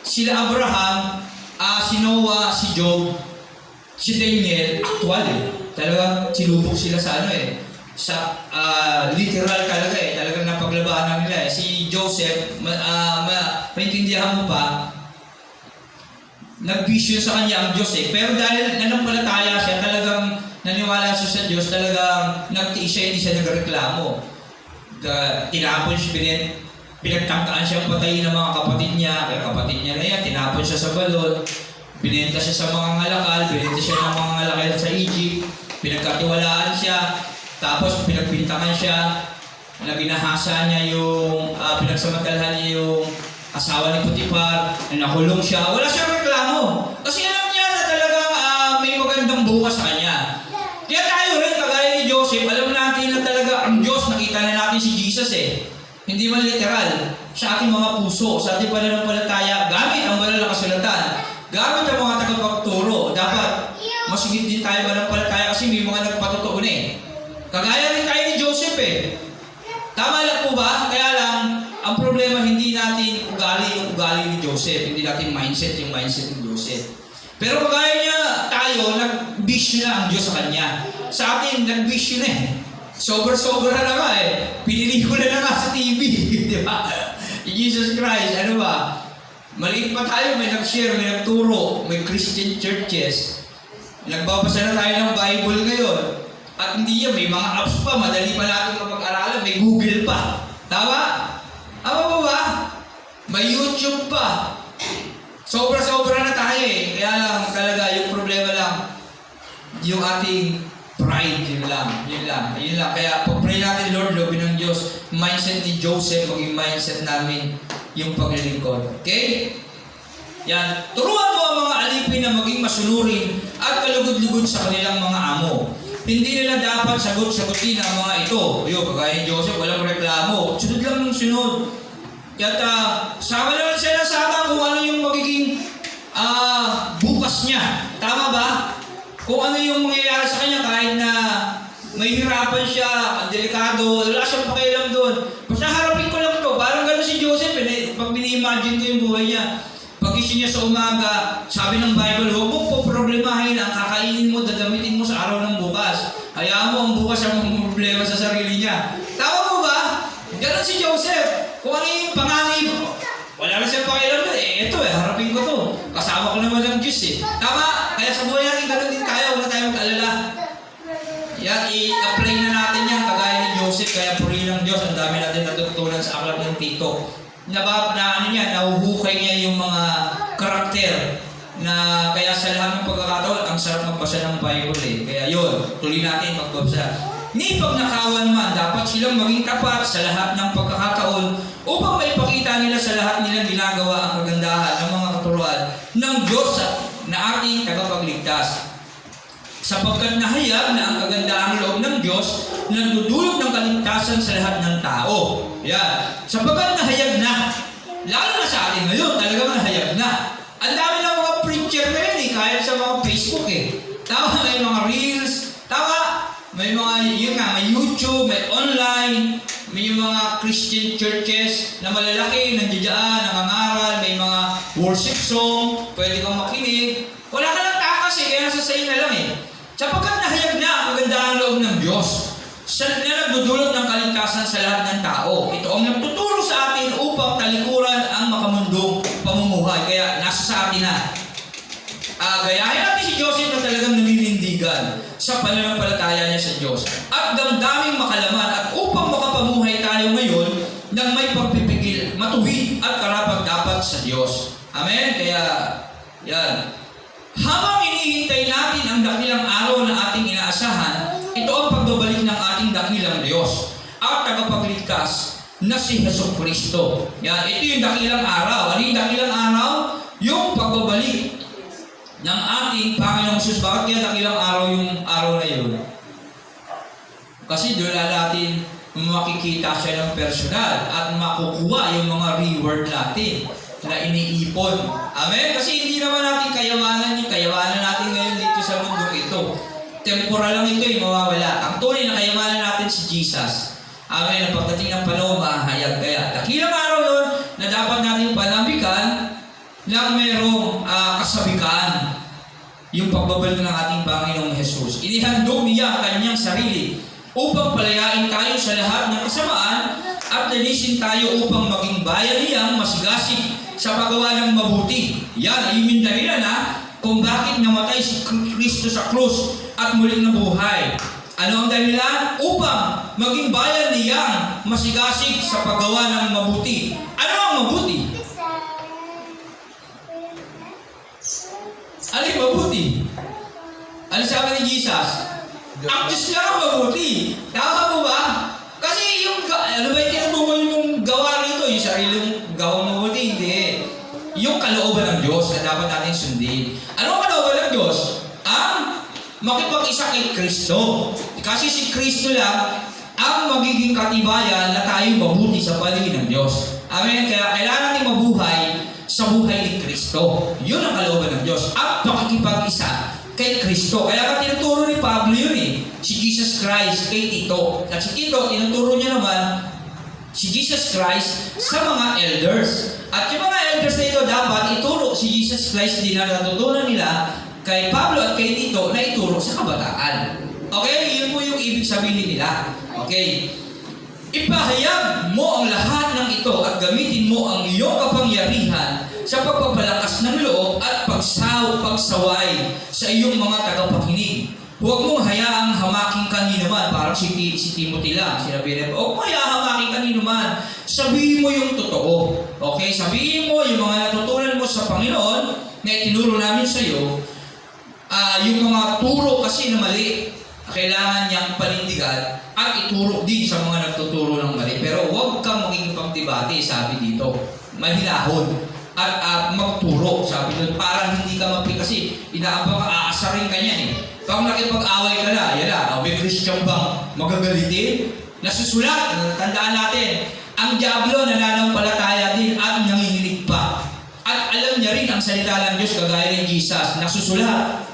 Sila Abraham, si Noah, si Job, si Daniel, actual eh. Talagang sinubok sila sa sa literal talaga eh. Talagang napaglabanan nila eh. Si Joseph, maintindihan mo pa, nag-vision sa kanya ang Diyos eh. Pero dahil nanampalataya siya, talagang naniwala siya sa Diyos, talagang nagtiis siya, hindi siya nagreklamo. Tinapon siya, pinagtangkaan siyang patayin ng mga kapatid niya, kaya kapatid niya na yan, tinapon siya sa balon, binenta siya sa mga ngalakal, binenta siya ng mga ngalakal sa Egypt, pinagkatiwalaan siya, tapos pinagpintangan siya, na ginahasa niya yung, pinagsamantalahan niya yung asawa ni Potiphar, na nakulong siya, wala siyang reklamo. Kasi alam niya na talagang may magandang bukas sa kanya. Kaya tayo rin, kagaya ni Joseph, alam natin na talaga ang Diyos, nakita na natin si Jesus eh. Hindi man literal, sa ating mga puso, sa ating pananampalataya, gamit ang banal na kasulatan, gamit ang mga tagapagturo. Dapat masigit din tayo mananampalataya kasi may mga nagpatotoo na eh. Kagaya rin tayo ni Joseph eh. Tama lang po ba? Kaya lang, ang problema hindi natin yung ugali ni Joseph, hindi natin yung mindset ni Joseph. Pero kagaya niya tayo, nag-vision na ang Diyos sa kanya. Sa atin, nag-vision na eh. Sobra-sobra na nga eh. Pinilikula na nga sa TV. Di ba? Jesus Christ, ano ba? Maliit pa tayo, may nag-share, may nagturo, may Christian churches. Nagbabasa na tayo ng Bible ngayon. At hindi yan, may mga apps pa, madali pa natin mapag-aralan, may Google pa. Tama? Tama ba ba? May YouTube pa. Sobra-sobra na tayo eh. Kaya lang, talaga, yung problema lang, yung ating pride, yun lang. Kaya pag-pray natin, Lord, lobin ng Diyos, mindset ni Joseph, maging mindset namin yung paglilingkod. Okay? Yan. Turuan mo ang mga alipin na maging masunurin at kalugod-lugod sa kanilang mga amo. Hindi nila dapat sagot-sagutin ang mga ito. Kagaya ni Joseph, walang reklamo. Sunod lang ng sunod. Kaya sama naman siya na sama kung ano yung magiging bukas niya. Tama ba? Kung ano yung mangyayari sa kanya kahit na may hirapan siya, ang delikado, wala siyang pakialam doon. Basta harapin ko lang to. Parang gano'n si Joseph, pag mini-imagine ko yung buhay niya. Pag-isip niya sa umaga, sabi ng Bible, huwag mong poproblemahin ang kakainin mo, dadamitin mo sa araw ng bukas. Hayaan mo ang bukas ang problema sa sarili niya. Tama mo ba? Gano'n si Joseph. Kung ano yung panganib, wala na siyang pakialam doon. Ito harapin ko to. Kasama ko naman ng Diyos eh. Tama? Kaya sa buhay natin, gano'n din tayo. Huwag na tayo mag-alala. Yan, i-apply na natin yan. Kagaya ni Joseph, kaya purihin ng Diyos. Ang dami natin natutunan sa aklat ng Tito. Nahuhukay niya yung mga karakter na kaya sa lahat ng pagkakataon, ang sarap magbasa ng Bible eh. Kaya yun, tuloy natin magbasa. Ni pag nakawan man, dapat silang maging tapat sa lahat ng pagkakataon upang maipakita nila sa lahat nilang ginagawa ang kagandahan ng mga katuruan ng Diyos na ating tagapagligtas. Sapagkat nahayag na ang kagandahang loob ng Diyos nagdudulot ng kaligtasan sa lahat ng tao. Yan. Sapagkat nahayag na, lalo na sa atin ngayon, talagang nahayag na. Ang dami ng mga preacher ngayon eh, kahit sa mga Facebook eh. Tama, may mga reels, tama, may mga, yun nga, may YouTube, may online, may mga Christian churches na malalaki, nandiyan, nangangaral, may mga worship song, pwede kang makinig. Wala ka lang takas eh, kaya sasayin na lang eh. Sapagkat nahayag na ang kagandahang loob ng Diyos na nagdudulot ng kaligtasan kaligtasan sa lahat ng tao. Ito ang nagtuturo sa atin upang talikuran ang makamundong pamumuhay. Kaya nasa sa atin na. Gayahin natin si Joseph na talagang naninindigan sa pananampalataya niya sa Diyos. At damdaming makalaman at upang makapamuhay tayo ngayon ng may pagpipigil, matuwid at karapat-dapat sa Diyos. Amen? Kaya, yan. Habang inihintay natin ang dakilang araw na ating inaasahan, ito ang pagbabalik ng ating dakilang Diyos at tagapagligtas na si Jesucristo. Yan, ito yung dakilang araw. Ano yung dakilang araw? Yung pagbabalik ng ating Panginoong Jesus. Bakit kaya dakilang araw yung araw na yun? Kasi doon natin makikita siya ng personal at makukuha yung mga reward natin na iniipon. Amen? Kasi hindi naman natin kayamanan yung kayamanan natin ngayon dito sa mundong ito. Temporal lang ito, yung mawawala. Ang tunay na kayamanan natin si Jesus. Amen? Ang pagdating ng panahon, mahayag kaya. Dakilang araw yun na dapat natin panambikan na mayroong kasabikan yung pagbabalik ng ating Panginoong Jesus. Inihandog niya ang kanyang sarili upang palayain tayo sa lahat ng kasamaan at linisin tayo upang maging bayan niyang masigasig sa paggawa ng mabuti. Yan ay yung dahilan kung bakit namatay si Kristo sa krus at muling nabuhay. Ano ang dahilan? Upang maging bayan niyang masigasig sa paggawa ng mabuti. Ano ang mabuti? Ano yung mabuti? Ano sabi ni Jesus? Ang Diyos lang ang mabuti. Tama po ba? Kasi yung, ano ba yung tinutukoy yung gawa rito? Yung sariling gawang mabuti? Hindi. Yung kalooban ng Diyos na dapat natin sundin. Ano ang kalooban ng Diyos? Ang makipag-isa kay Kristo. Kasi si Kristo lang ang magiging katibayan na tayo mabuti sa paligid ng Diyos. Amen? Kaya kailangan natin mabuhay sa buhay ni Kristo. Yun ang kalooban ng Diyos. At pakikipag-isa kay Kristo. Kaya ka tinuturo ni Pablo yun si Jesus Christ kay Tito. At si Tito, tinuturo niya naman si Jesus Christ sa mga elders. At yung mga elders na ito dapat ituro si Jesus Christ din na natutunan nila kay Pablo at kay Tito na ituro sa kabataan. Okay? Yun po yung ibig sabihin nila. Okay? Ipahayag mo ang lahat ng ito at gamitin mo ang iyong kapangyarihan sa pagpapalakas ng loob at pagsaway sa iyong mga tagapakinig. Huwag mong hayaang hamaking kanino man. Parang si Timothy lang. Sinabi niya, huwag mong hayaang hamaking kanino man. Sabihin mo yung totoo. Okay? Sabihin mo yung mga natutunan mo sa Panginoon na itinuro namin sa iyo. Yung mga turo kasi na mali, kailangan niyang panindigan at ituro din sa mga nagtuturo ng mali. Pero huwag kang makikipagdebate, sabi dito. Mahilahon. At magturo, sabi doon, parang hindi ka mapi kasi inaabang ka, aasarin ka niyan Pag nakipag-away ka na, yan may Christian bang magagalitin? Nasusulat, tandaan natin, ang diablo nananampalataya din at nanginginig pa. At alam niya rin ang salita ng Diyos kagaya ni Jesus, nasusulat.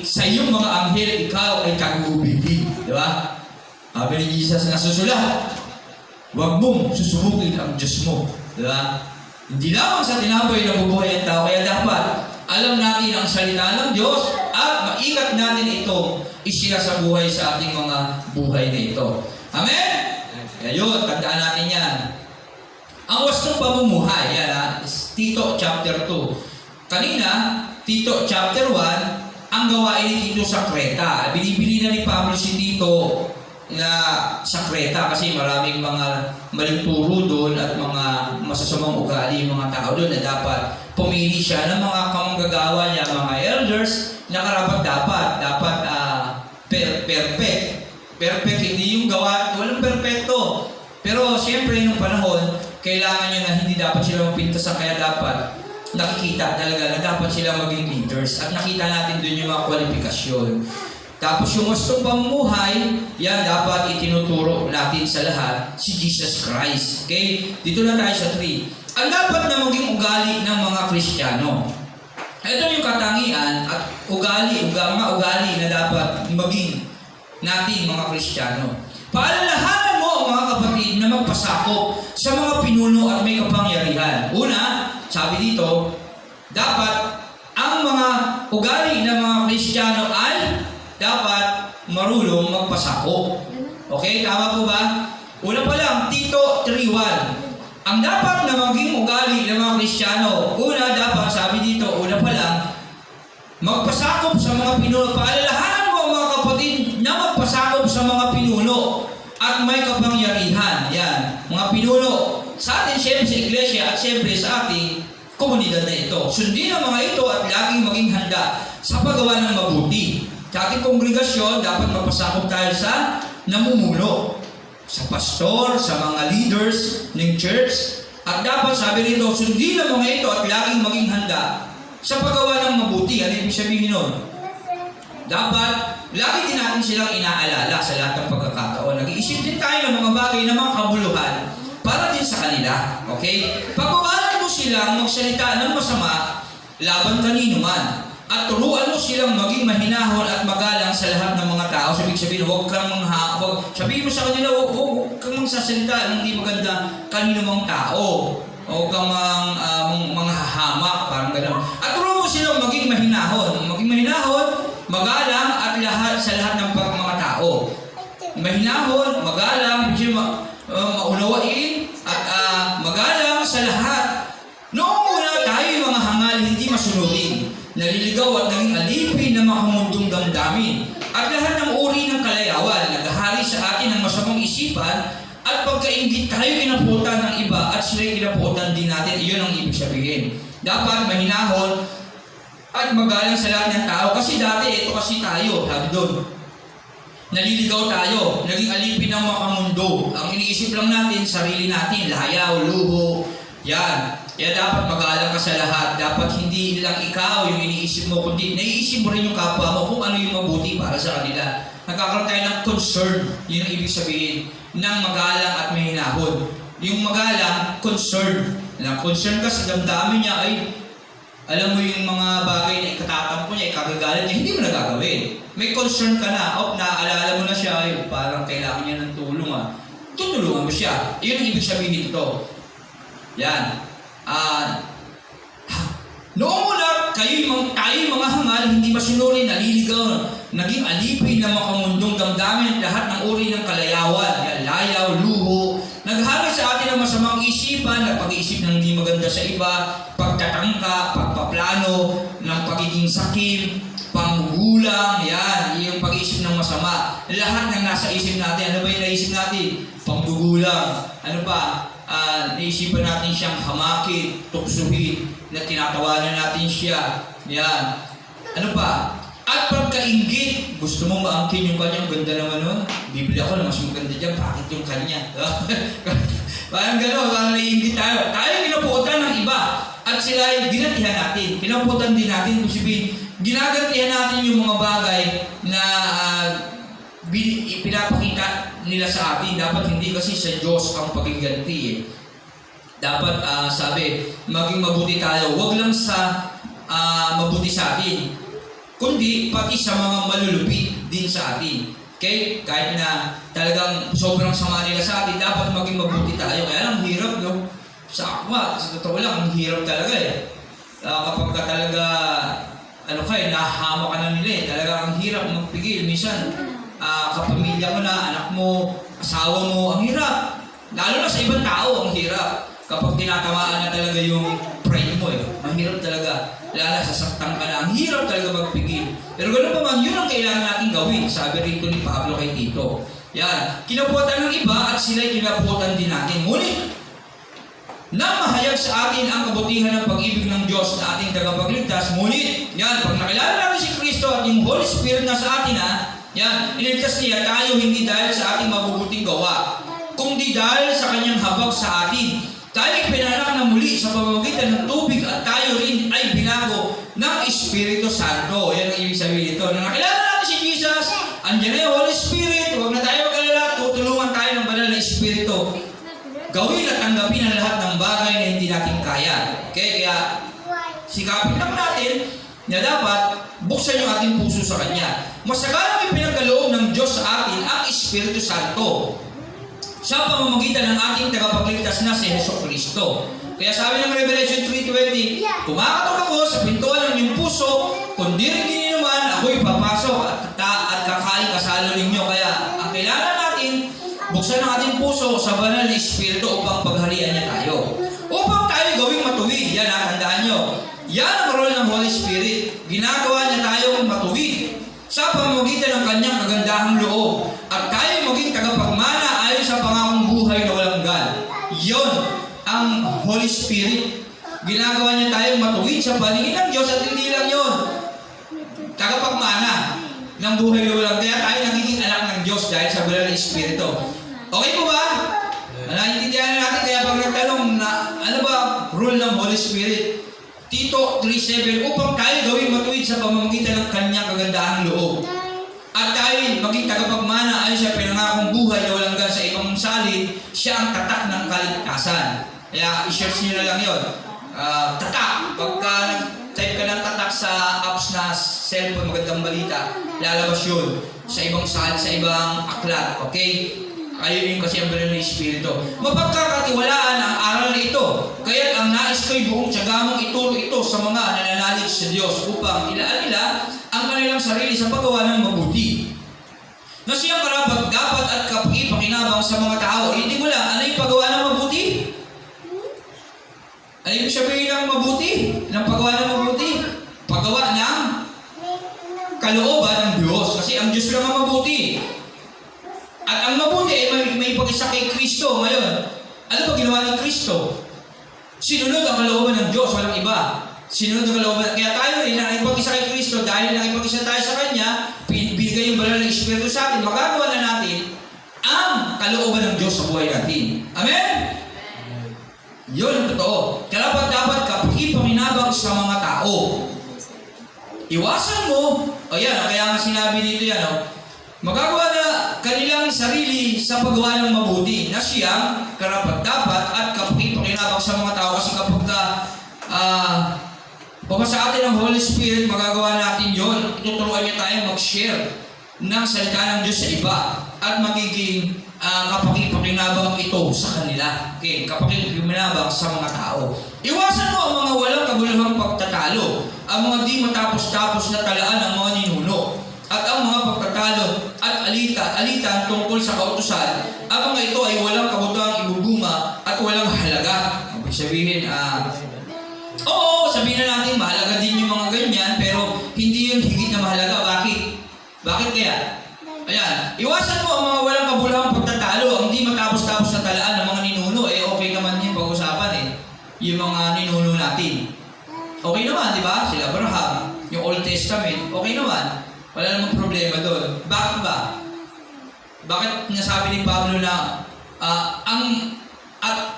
Sa iyong mga anghel, ikaw ay kagubigin. Di ba? Sabi ni Jesus, nasusulat. Huwag mong susubukin ang Diyos mo. Di ba? Hindi lamang sa tinapay na bubuhay ang tao, kaya dapat alam natin ang salita ng Diyos at maingat natin ito isinasabuhay sa ating mga buhay na ito. Amen? Kaya yun, tandaan natin yan. Ang wastong pamumuhay, yan Tito chapter 2. Kanina, Tito chapter 1, ang gawain ni Tito sa Creta. Binibili na ni Pablo si Tito na sa Creta kasi maraming mga maling turo doon at mga masasamang ugali yung mga tao doon na dapat pumili siya ng mga kamanggagawa niya, mga elders na karapat-dapat perfect. Perfect, hindi yung gawa, walang perfecto. Pero siyempre nung panahon, kailangan niya na hindi dapat sila mapintasan, kaya dapat nakikita talaga na dapat sila maging leaders at nakita natin doon yung mga kwalifikasyon. Tapos yung wastong pamumuhay, yan dapat itinuturo natin sa lahat si Jesus Christ. Okay? Dito na tayo sa 3. Ang dapat na maging ugali ng mga Kristiyano. Ito yung katangian at mga ugali na dapat maging natin mga Kristiyano. Paalalahanan mo ang mga kapatid na magpasakop sa mga pinuno at may kapangyarihan. Una, sabi dito, dapat ang mga ugali ng mga Kristiyano ay dapat marunong magpasakop. Okay? Tama po ba? Una pa lang, Tito 3:1. Ang dapat na maging ugali ng mga Kristiyano, una dapat, sabi dito, una pa lang, magpasakop sa mga pinuno. Paalalahanan mo mga kapatid na magpasakop sa mga pinuno at may kapangyarihan. Yan, mga pinuno. Sa atin, siyempre sa iglesia at siyempre sa ating komunidad na ito. Sundin ang mga ito at laging maging handa sa paggawa ng mabuti. Sa ating kongregasyon, dapat magpasakop tayo sa namumuno, sa pastor, sa mga leaders ng church. At dapat, sabi rito, sundin ang mga ito at laging maging handa sa paggawa ng mabuti. Ano ibig sabihin nun? Dapat, lagi din natin silang inaalala sa lahat ng pagkakataon. Nag-iisip din tayo ng mga bagay na mga kabuluhan para din sa kanila. Okay? Pag-uwalan mo silang magsalita ng masama laban kanino man. At turuan mo silang maging mahinahon at magalang sa lahat ng mga tao. Sabihin, huwag kang sabihin mo sa kanila, huwag kang magsasalita ng hindi maganda kanino mang tao. Huwag kang mga hahamak, parang gano'n. At turuan mo silang maging mahinahon. Maging mahinahon, magalang at sa lahat ng mga tao. Mahinahon, magalang, maunawain, at magalang sa lahat. Noong una tayo yung mga hangal, hindi masunurin. Naliligaw at naging alipin ng mga mundong damdamin. At lahat ng uri ng kalayawan, naghahari sa atin ng masamang isipan at pagkaingit tayo kinaputan ng iba at sila'y kinaputan din natin. Iyon ang ibig sabihin. Dapat mahinahon at magalang sa lahat ng tao. Kasi dati, ito kasi tayo, sabi doon. Naliligaw tayo, naging alipin ng mga mundo. Ang iniisip lang natin, sarili natin, layaw, luho, yan. Kaya dapat magalang ka sa lahat. Dapat hindi lang ikaw yung iniisip mo, kundi naiisip mo rin yung kapwa mo kung ano yung mabuti para sa kanila. Nagkakaroon tayo ng concern, yun ang ibig sabihin, ng magalang at mahinahon. Yung magalang, concern. Concern ka sa damdamin niya ay, alam mo yung mga bagay na ikatatampo niya, ikagagalit niya, hindi mo nagagawin. May concern ka na, naaalala mo na siya, ay parang kailangan niya ng tulong. Tutulungan mo siya. Yun ang ibig sabihin dito. Yan. Noong mula, tayo mga hangal, hindi masunuri, naliligaw, naging alipin ng mga mundong damdamin, lahat ng uri ng kalayawan, layaw, luho, naghari sa atin ang masamang isipan, nagpag-iisip ng hindi maganda sa iba, pagtatangka, pagpaplano, ng pagiging sakim, panggugulang, yan, yung pag-iisip ng masama. Lahat ng nasa isip natin, ano ba yung naisip natin? Panggugulang, ano pa? Naisipan natin siyang hamakin, tuksuhin, na tinatawanan natin siya. Yan. Ano pa? At pagkaingit, gusto mong maangkin yung kanya, ganda naman nun. Bibili ako na mas maganda dyan, bakit yung kanya? Parang gano'n, parang naiingit tayo. Tayo kinaputan ng iba. At sila ay ginatihan natin. Kinaputan din natin, ginagantihan natin yung mga bagay na pinapakita nila sa atin. Dapat hindi kasi sa Diyos ang pagiganti. Dapat sabi, maging mabuti tayo. Huwag lang sa mabuti sa atin, kundi pati sa mga malulupit din sa atin. Okay? Kahit na talagang sobrang sama nila sa atin, dapat maging mabuti tayo. Kaya lang, hirap, no? Sa totoo lang, ang hirap talaga eh. Kapag ka talaga, nahahama ka na nila eh. Talaga ang hirap magpigil. Minsan, kapamilya mo na, anak mo, asawa mo, ang hirap. Lalo na sa ibang tao, ang hirap. Kapag tinatamaan na talaga yung pride mo eh. Mahirap talaga. Lala, sasaktan ka na. Ang hirap talaga magpigil. Pero ganoon pa man, yun ang kailangan natin gawin. Sabi rito ni Pablo kay Tito. Yan. Kinaputan ng iba at sila'y kinaputan din natin. Ngunit, na mahayag sa atin ang kabutihan ng pag-ibig ng Diyos na ating tagapagligtas. Ngunit, yan, pag nakilala natin si Kristo at yung Holy Spirit na sa atin yan, iniligtas niya tayo hindi dahil sa ating mabubuting gawa, kundi dahil sa kanyang habag sa atin. Tayo ay pinanak na muli sa pamamagitan ng tubig at tayo rin ay binago ng Espiritu Santo. Yan ang ibig sabihin dito. Nung nakilala natin si Jesus, andyan na yung Holy Spirit, huwag na tayo mag-alala, tutulungan tayo ng banal na Espiritu. Gawin at tanggapin ang lahat ng bagay na hindi natin kaya. Okay? Kaya sikapin lang natin na dapat buksan yung ating puso sa Kanya. Masagalang ipinagkaloob ng Diyos sa atin ang Espiritu Santo sa pamamagitan ng ating tagapagligtas na si Jesucristo. Kaya sabi ng Revelation 3:20, kumakatok ako sa pintuan ng inyong puso, kundi rin din naman ako'y papasok at kakain kasalo ninyo. Kaya ang kailangan natin, buksan ang ating iyong puso sa banal na Espiritu upang pagharian niya tayo. Upang tayo gawing matuwid. Yan, tandaan nyo. Yan ang role ng Holy Spirit. Ginagawa niya tayong matuwid sa pamamagitan ng kanyang kagandahang loob. At tayo maging tagapagmana ayon sa pangakong buhay na walang hanggan. Yon ang Holy Spirit. Ginagawa niya tayong matuwid sa paningin ng Diyos at hindi lang yon. Tagapagmana ng buhay na walang hanggan. Kaya tayo nagiging anak ng Diyos dahil sa banal na Espiritu. Okay po ba? Naiintindihan na natin kaya pag nagtanong na ano ba role ng Holy Spirit? Tito 3:7, upang tayo gawing matuwid sa pamamagitan ng kanyang kagandahang loob. At tayo maging tagapagmana ayon sa pinangakong buhay na walang hanggan sa ibang salin, siya ang tatak ng kaligtasan. Kaya i-search nyo na lang yun. Tatak. Pagka nag-type ka ng tatak sa apps na cellphone, magandang balita, lalabas yun sa ibang salin, sa ibang aklat. Okay? Ayun kasi ang banal na Espiritu. Mapagkakatiwalaan ang aral na ito. Kaya ang nais ko'y buong tiyagamong ituro ito sa mga nananalig sa Diyos upang ilaan nila ang kanilang sarili sa paggawa ng mabuti. Na siyang karapat-dapat at kapakipakinabang sa mga tao. Hindi mo lang, ano yung paggawa ng mabuti? Ano yung sabihin ng mabuti? Ng paggawa ng mabuti? Paggawa ng kalooban ng Diyos. Kasi ang Diyos lang ang mabuti. At ang mabuti ay may pag-isa kay Kristo. Ngayon, ano ba ginawa ng Kristo? Sinunod ang kalooban ng Diyos, walang iba. Sinunod ang kalooban. Kaya tayo rin na nakipag-isa kay Kristo, dahil nakipag-isa tayo sa Kanya, binigay yung banal na Espiritu sa atin, magagawa na natin ang kalooban ng Diyos sa buhay natin. Amen? Yun ang totoo. Karapat-dapat kapakipakinabang sa mga tao. Iwasan mo, kaya nga sinabi dito yan, magagawa na kanilang sarili sa paggawa ng mabuti na siyang karapat-dapat at kapakipakinabang sa mga tao. Kasi kapag sa atin ng Holy Spirit, magagawa natin yon. Ituturuan niya tayo mag-share ng salita ng Diyos sa iba at magiging kapakipakinabang ito sa kanila. Okay, kapakipakinabang sa mga tao. Iwasan mo ang mga walang kabuluhang pagtatalo, ang mga di matapos-tapos na talaan ng mga ninuno, at ang mga pagtatalo at alitan tungkol sa kautusan, ang mga ito ay walang kabutang ibubunga at walang halaga. Ibig sabihin, oo, sabihin na natin, mahalaga din yung mga ganyan, pero hindi yun higit na mahalaga. Bakit? Bakit kaya? Ayan, iwasan mo ang mga walang kabuluhang pagtatalo, ang di matapos-tapos na talaan ng mga ninuno. Okay naman yung pag-usapan yung mga ninuno natin. Okay naman, di ba? Sila Abraham, yung Old Testament, okay naman. Wala namang problema doon. Bakit ba? Bakit nasabi ni Pablo na ang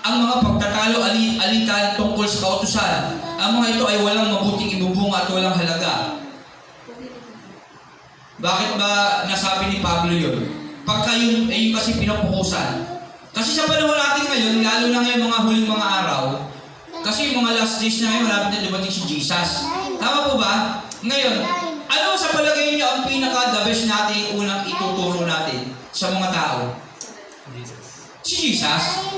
mga pagtatalo, alitan tungkol sa kautusan, ang mga ito ay walang mabuting ibubunga at walang halaga? Bakit ba nasabi ni Pablo yun? Pagka yun kasi pinapukusan. Kasi sa panahon natin ngayon, lalo na ngayon mga huling mga araw, kasi yung mga last days na ngayon, malapit na dumating si Jesus. Tama po ba? Ngayon, ano sa palagay niyo ang pinaka-the best natin unang ituturo natin sa mga tao? Si Jesus.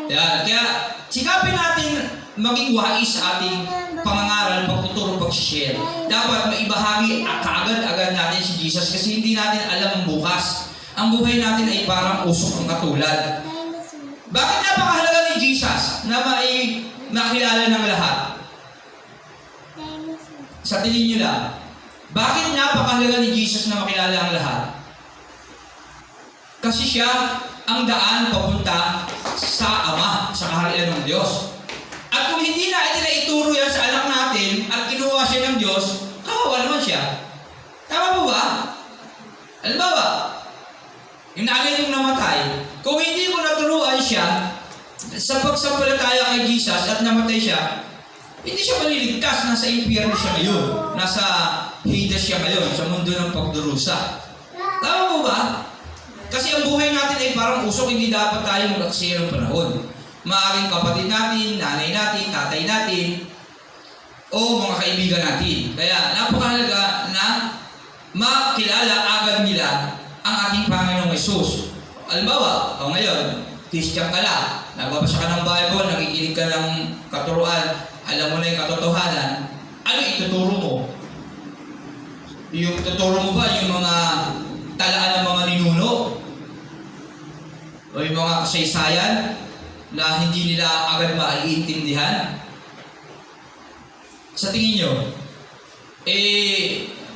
Yan. Kaya sikapin natin maging wais sa ating pangangaral, pagtuturo, pag-share. Dapat maibahagi kaagad-agad natin si Jesus kasi hindi natin alam ang bukas. Ang buhay natin ay parang usok ng katulad. Bakit napakahalaga ni Jesus na makilala ng lahat? Sa tingin niyo lang, bakit napakahalaga ni Jesus na makilala ang lahat? Kasi siya ang daan papunta sa Ama, sa kaharian ng Diyos. At kung hindi natin ituro yan sa anak natin at kinuha siya ng Diyos, kawawa naman siya. Tama po ba? Halimbawa, yung nanay yung namatay, kung hindi mo naturuan siya sa pagsampalataya kay Jesus at namatay siya, hindi siya maliligtas. Nasa impyerno siya ngayon. Nasa Hades siya ngayon, sa mundo ng pagdurusa. Tama po ba? Kasi ang buhay natin ay parang usok, hindi dapat tayo mag-aksaya ng panahon. Maaaring kapatid natin, nanay natin, tatay natin, o mga kaibigan natin. Kaya napakahalaga na makilala agad nila ang ating Panginoong Hesus. Halimbawa, ngayon, Christian ka lang, nagbabasa ka ng Bible, nakikinig ka ng katuruan, alam mo na yung katotohanan, ano ituturo mo? Yung tuturo mo ba yung mga talaan ng mga ninuno? o yung mga kasaysayan na hindi nila agad maiintindihan? Sa tingin nyo,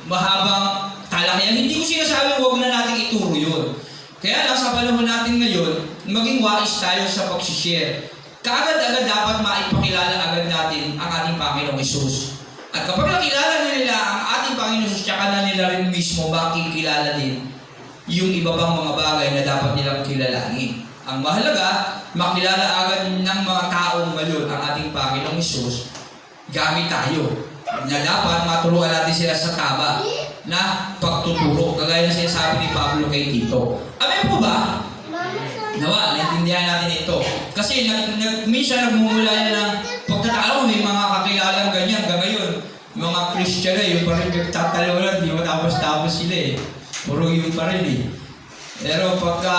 mahabang talakayan. Hindi ko sinasabing huwag na natin ituro yun. Kaya lang sa panahon natin ngayon, maging wais tayo sa pag-share. Kaagad-agad dapat maipakilala agad natin ang ating Panginoong Hesus. At kapag nakilala na nila ang ating Panginoong Hesus, tsaka na nila rin mismo makikilala din yung iba pang mga bagay na dapat nilang kilalanin. Ang mahalaga, makilala agad ng mga taong ngayon ang ating Panginoong Hesus gamit tayo. Na dapat maturuan natin sila sa tama na pagtuturo. Kagaya na sinasabi ni Pablo kay Tito. Amen po ba? Nawa, naintindihan natin ito. Kasi minsan nagmumula yan ng pagtatalo, may mga kakilalang ganyan. Hanggang ngayon, mga Christian na yun pa rin nagtatalo lang, di matapos-tapos sila eh. Puro yun pa rin eh. Pero pagka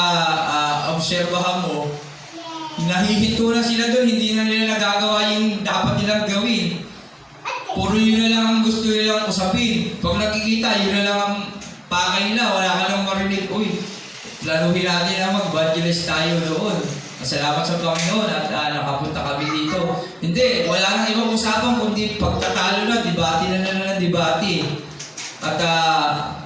obserbahan mo, nahihinto na sila doon, hindi na nila nagagawa yung dapat nilang gawin. Puro yun na lang ang gusto nilang usapin. Pag nakikita, yun na lang ang pakay nila. Wala ka nang marinig. Uy, planuhin natin na mag-evangelist tayo doon. Salamat sa Panginoon at nakapunta kami dito. Hindi, wala nang ibang usapan kundi pagtatalo na, debate na ng debate. At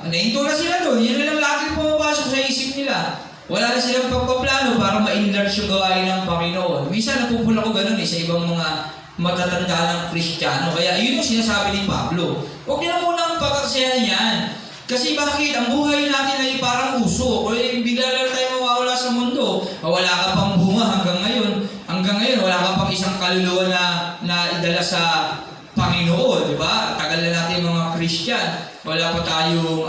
nahinto na sila doon. Yun na lang lagi pumapasok sa isip nila. Wala na silang pagpaplano para ma-enlarge yung gawain ng Panginoon. Minsan napupula ko ganun sa ibang mga matatanda ng Kristiyano. Kaya yun yung sinasabi ni Pablo. Huwag niyo na munang pagkaksayahan yan. Kasi bakit? Ang buhay natin ay parang uso. O bigla lang tayo mawawala sa mundo. Wala ka pang bunga hanggang ngayon. Hanggang ngayon, wala ka pang isang kaluluwa na idala sa Panginoon. Diba? Tagal na natin mga Kristiyan. Wala pa tayong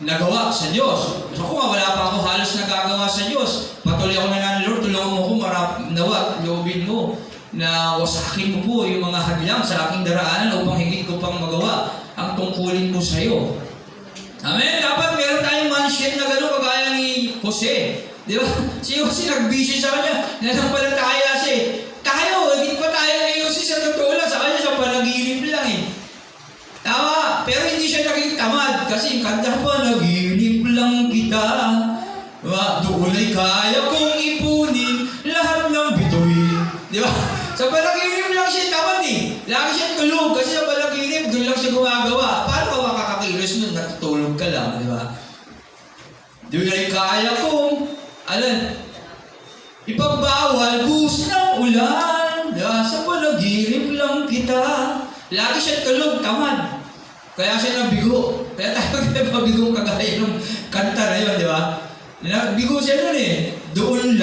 nagawa sa Diyos. So kung wala pa ako halos nagagawa sa Diyos, patuloy ako na Lord, tulungan mo ko, nawa, loobin mo na wasakin mo po yung mga hadlang sa aking daraanan upang higit ko pang magawa ang tungkulin ko sa iyo. Amen? Dapat meron tayong mindset na gano'n kagaya ni Jose. Di ba? Si Jose nag-busy sa kanya. Nanampalataya siya. Tayo, higit pa tayo kay Jose sa totoo lang. Sa kanya sa panaginip lang eh. Tama. Pero hindi siya naging tamad. Kasi kanta pa, naginip lang kita. Doon ay kaya kong ipunin lahat ng bituin. Di ba? Sa panaginip lang siya tamad eh. Lagi siya tulog kasi sa panaginip doon lang siya gumagawa. Paano ka makakakilos nun? Natutulog ka lang, di ba? Doon ay kaya kong, ipagbawal buhos ng ulan. Sa panaginip lang kita. Lagi siya tulog, tamad. Kaya siya nabigo. Kaya tayo nabigo kagaya ng kanta na yun, di ba? Nabigo siya nun eh. Doon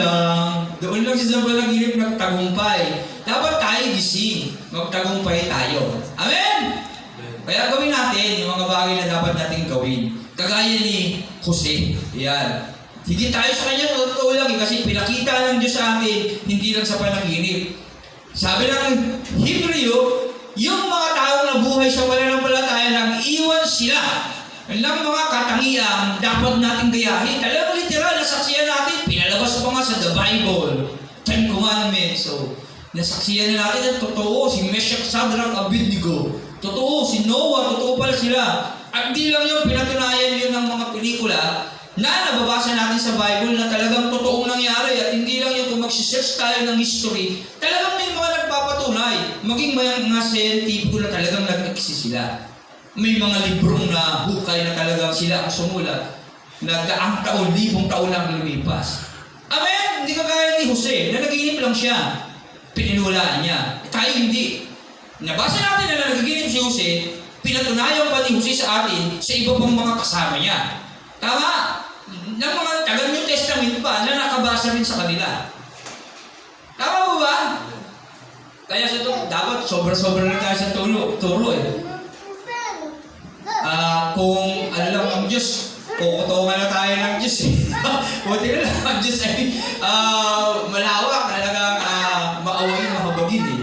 lang siya sa panaginip nagtagumpay. Dapat tayo gising. Magtagumpay tayo. Amen? Kaya gawin natin yung mga bagay na dapat natin gawin. Kagaya ni Jose. Yan. Hindi tayo sa kanya totoo lang eh, kasi pinakita ng Diyos sa atin, hindi lang sa panaginip. Sabi ng Hebreo, yung mga taong nabuhay sa pananampalataya nang iwan sila ng mga katangiang dapat nating gayahin. Talagang literal, nasaksiyan natin, pinalabas pa nga sa the Bible, 10 Commandments. So, nasaksiyan na natin na totoo, si Meshach, Shadrach, Abednego, totoo, si Noah, totoo pala sila. At di lang yung pinatunayan yun ng mga pelikula na nababasa natin sa Bible na talagang totoong nangyari at hindi lang yung kung magsisearch tayo ng history, talagang may mga nagpapatunay. Maging mga scientifico na talagang nag-exist sila. May mga librong na hukay na talagang sila ang sumulat. Nagdaang taon, libong taon lang lumipas. Amen? Hindi kagaya ni Jose, na naginip lang siya. Pininulaan niya. Tayo hindi. Nabasa natin na nagiginip si Jose, pinatunayan pa ni Jose sa atin sa iba pang mga kasama niya. Tama? Ng mga tagal New Testament pa na nakabasa rin sa kanila. Tama mo ba? Kaya sa ito, dapat sobra-sobra na tayo sa turo eh. Kung ano lang ang Diyos, kukutungan na tayo ng Diyos eh. Buti na lang ang Diyos ay malawak, talagang maawain, mahabagin eh.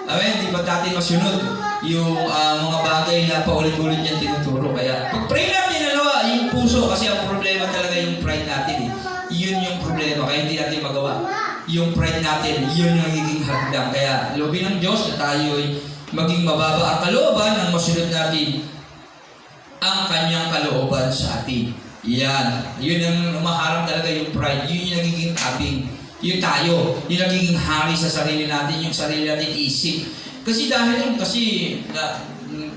Amen, di ba natin masunod yung mga bagay na paulit-ulit niyan tinuturo. Kaya pag-pray natin yung puso, kasi ang problema talaga yung pride natin eh. Yun yung problema, kaya hindi natin magawa. Yung pride natin, yun yung nagiging hadlang. Kaya loobin ng Diyos na tayo ay maging mababa ang kalooban ng masunod natin ang kanyang kalooban sa atin. Yan. Yun ang umaharang talaga yung pride. Yun yung nagiging tabing. Yun tayo. Yung nagiging hari sa sarili natin, yung sarili natin isip. Kasi dahil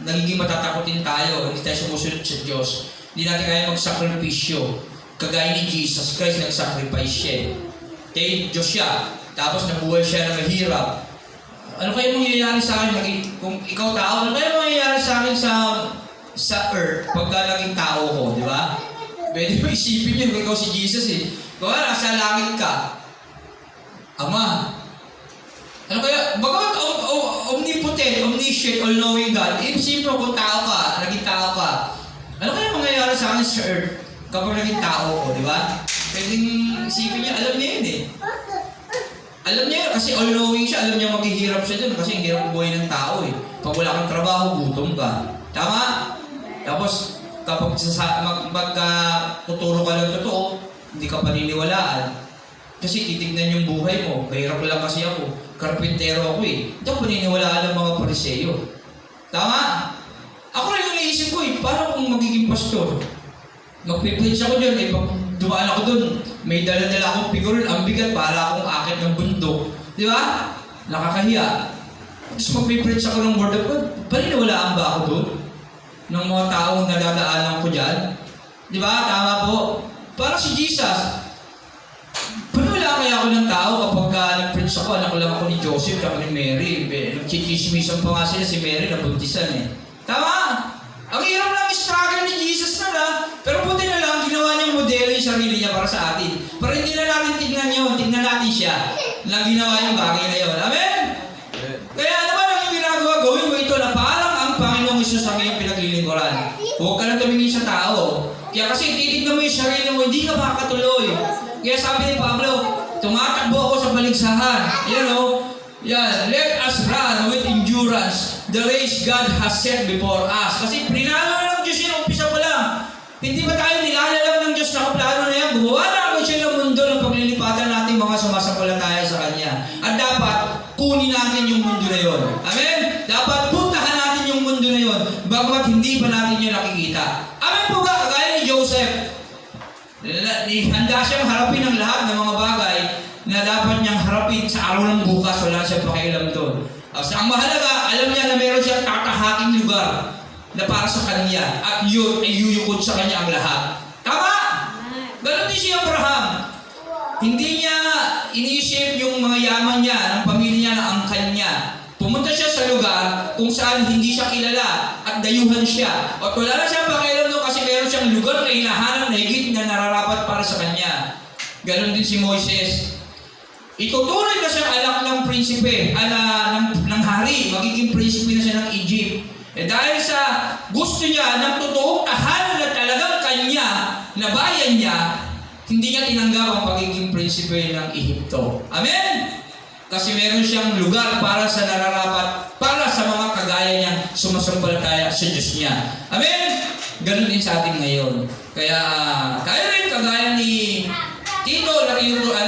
nagiging matatakotin tayo, hindi tayo sumusunod sa Diyos. Hindi natin kaya magsakripisyo. Kagaya ni Jesus Christ, nagsacrifice siya. Okay, Diyos siya. Tapos nabuhay siya na mahirap. Ano kaya mangyayari sa akin kung ikaw tao? Ano kaya mangyayari sa akin sa earth pagka naging tao ko, di ba? Pwede mo isipin yun kung ikaw si Jesus eh. Kung nasa langit ka, Ama, ano kaya, bagamat omnipotent, omniscient, all-knowing God, isipin mo kung tao ka, naging tao ka, ano kaya mangyayari sa akin sa earth kapag naging tao ko, di ba? Pwedeng isipin niya, alam niya yun eh. Alam niya yun, kasi all-knowing siya, alam niya maghihirap siya dun, kasi ang hirap buhay ng tao eh. Pag wala kang trabaho, gutom ka. Tama? Tapos, kapag magtuturo ka ng totoo, hindi ka paniniwalaan. Kasi titignan yung buhay mo, mahirap lang kasi ako, karpintero ako eh. Hindi ako paniniwalaan ng mga Pariseo. Tama? Ako rin yung naisip ko eh, paano kung magiging pastor? Magpipreach ako dyan eh, pag dumaan ako dun, may dala-dala akong figurine, ang bigat para akong akit ng bundok. Di ba? Nakakahiya. Tapos magpipreach ako ng word of God, paniniwalaan ba ako dun? Ng mga taong nadadaanan ko dyan? Di ba? Tama po. Parang si Jesus. Panwala kaya ako ng tao kapag nag-preach ako, anak lang ako ni Joseph at ni Mary. Nagchichismisan pa nga sila si Mary, nabuntisan eh. Tama! Ang hirap lang struggle ni Jesus na pero buti na lang, ginawa niyang modelo yung sarili niya para sa atin. Para hindi na natin tignan yun, tignan natin siya na ginawa yung bagay na yun. Amen? Kaya ano ba lang yung ginagawa? Gawin mo ito na parang ang Panginoong Isus ang iyong pinaglilingkuran. Huwag ka na tumingin sa tao. Kaya kasi titignan mo yung sarili mo, hindi ka makakatuloy. Kaya sabi ni Pablo, tumatakbo ako sa baligsahan. Yan, let us run with endurance the race God has set before us. Kasi prinalo na ng Diyos yun, umpisa pa lang. Hindi ba tayo nilalalang ng Diyos na plano na yan? Gumawa na ako siya ng mundo ng paglilipatan natin mga sumasampalataya sa Kanya. At dapat, kunin natin yung mundo na yon. Amen? Dapat puntahan natin yung mundo na yon, bagamat hindi pa natin yun nakikita. Amen po ba? Kagaya ni Joseph, handa siyang harapin ang lahat ng mga bagay na dapat niyang harapin sa araw ng bukas. Wala siyang pakialam doon. Ang mahalaga, alam niya na meron siyang tatahaking lugar na para sa kanya at yun ay yuyukod sa kanya ang lahat. Tama! Ganon din si Abraham. Hindi niya iniisip yung mga yaman niya, ng pamilya niya na ang kanya. Pumunta siya sa lugar kung saan hindi siya kilala at dayuhan siya. At wala na siyang pakialam doon kasi meron siyang lugar na hinahanap na higit na nararapat para sa kanya. Ganon din si Moises. Ituturing na siyang anak ng prinsipe, ng hari, magiging prinsipe na siya ng Egypt. Dahil sa gusto niya ng totoong tahanan na talagang kanya, na bayan niya, hindi niya tinanggap ang pagiging prinsipe ng Ehipto. Amen? Kasi meron siyang lugar para sa nararapat, para sa mga kagaya niyang sumasampalataya sa Diyos niya. Amen? Ganun din sa atin ngayon. Kaya rin kagaya ni Tito,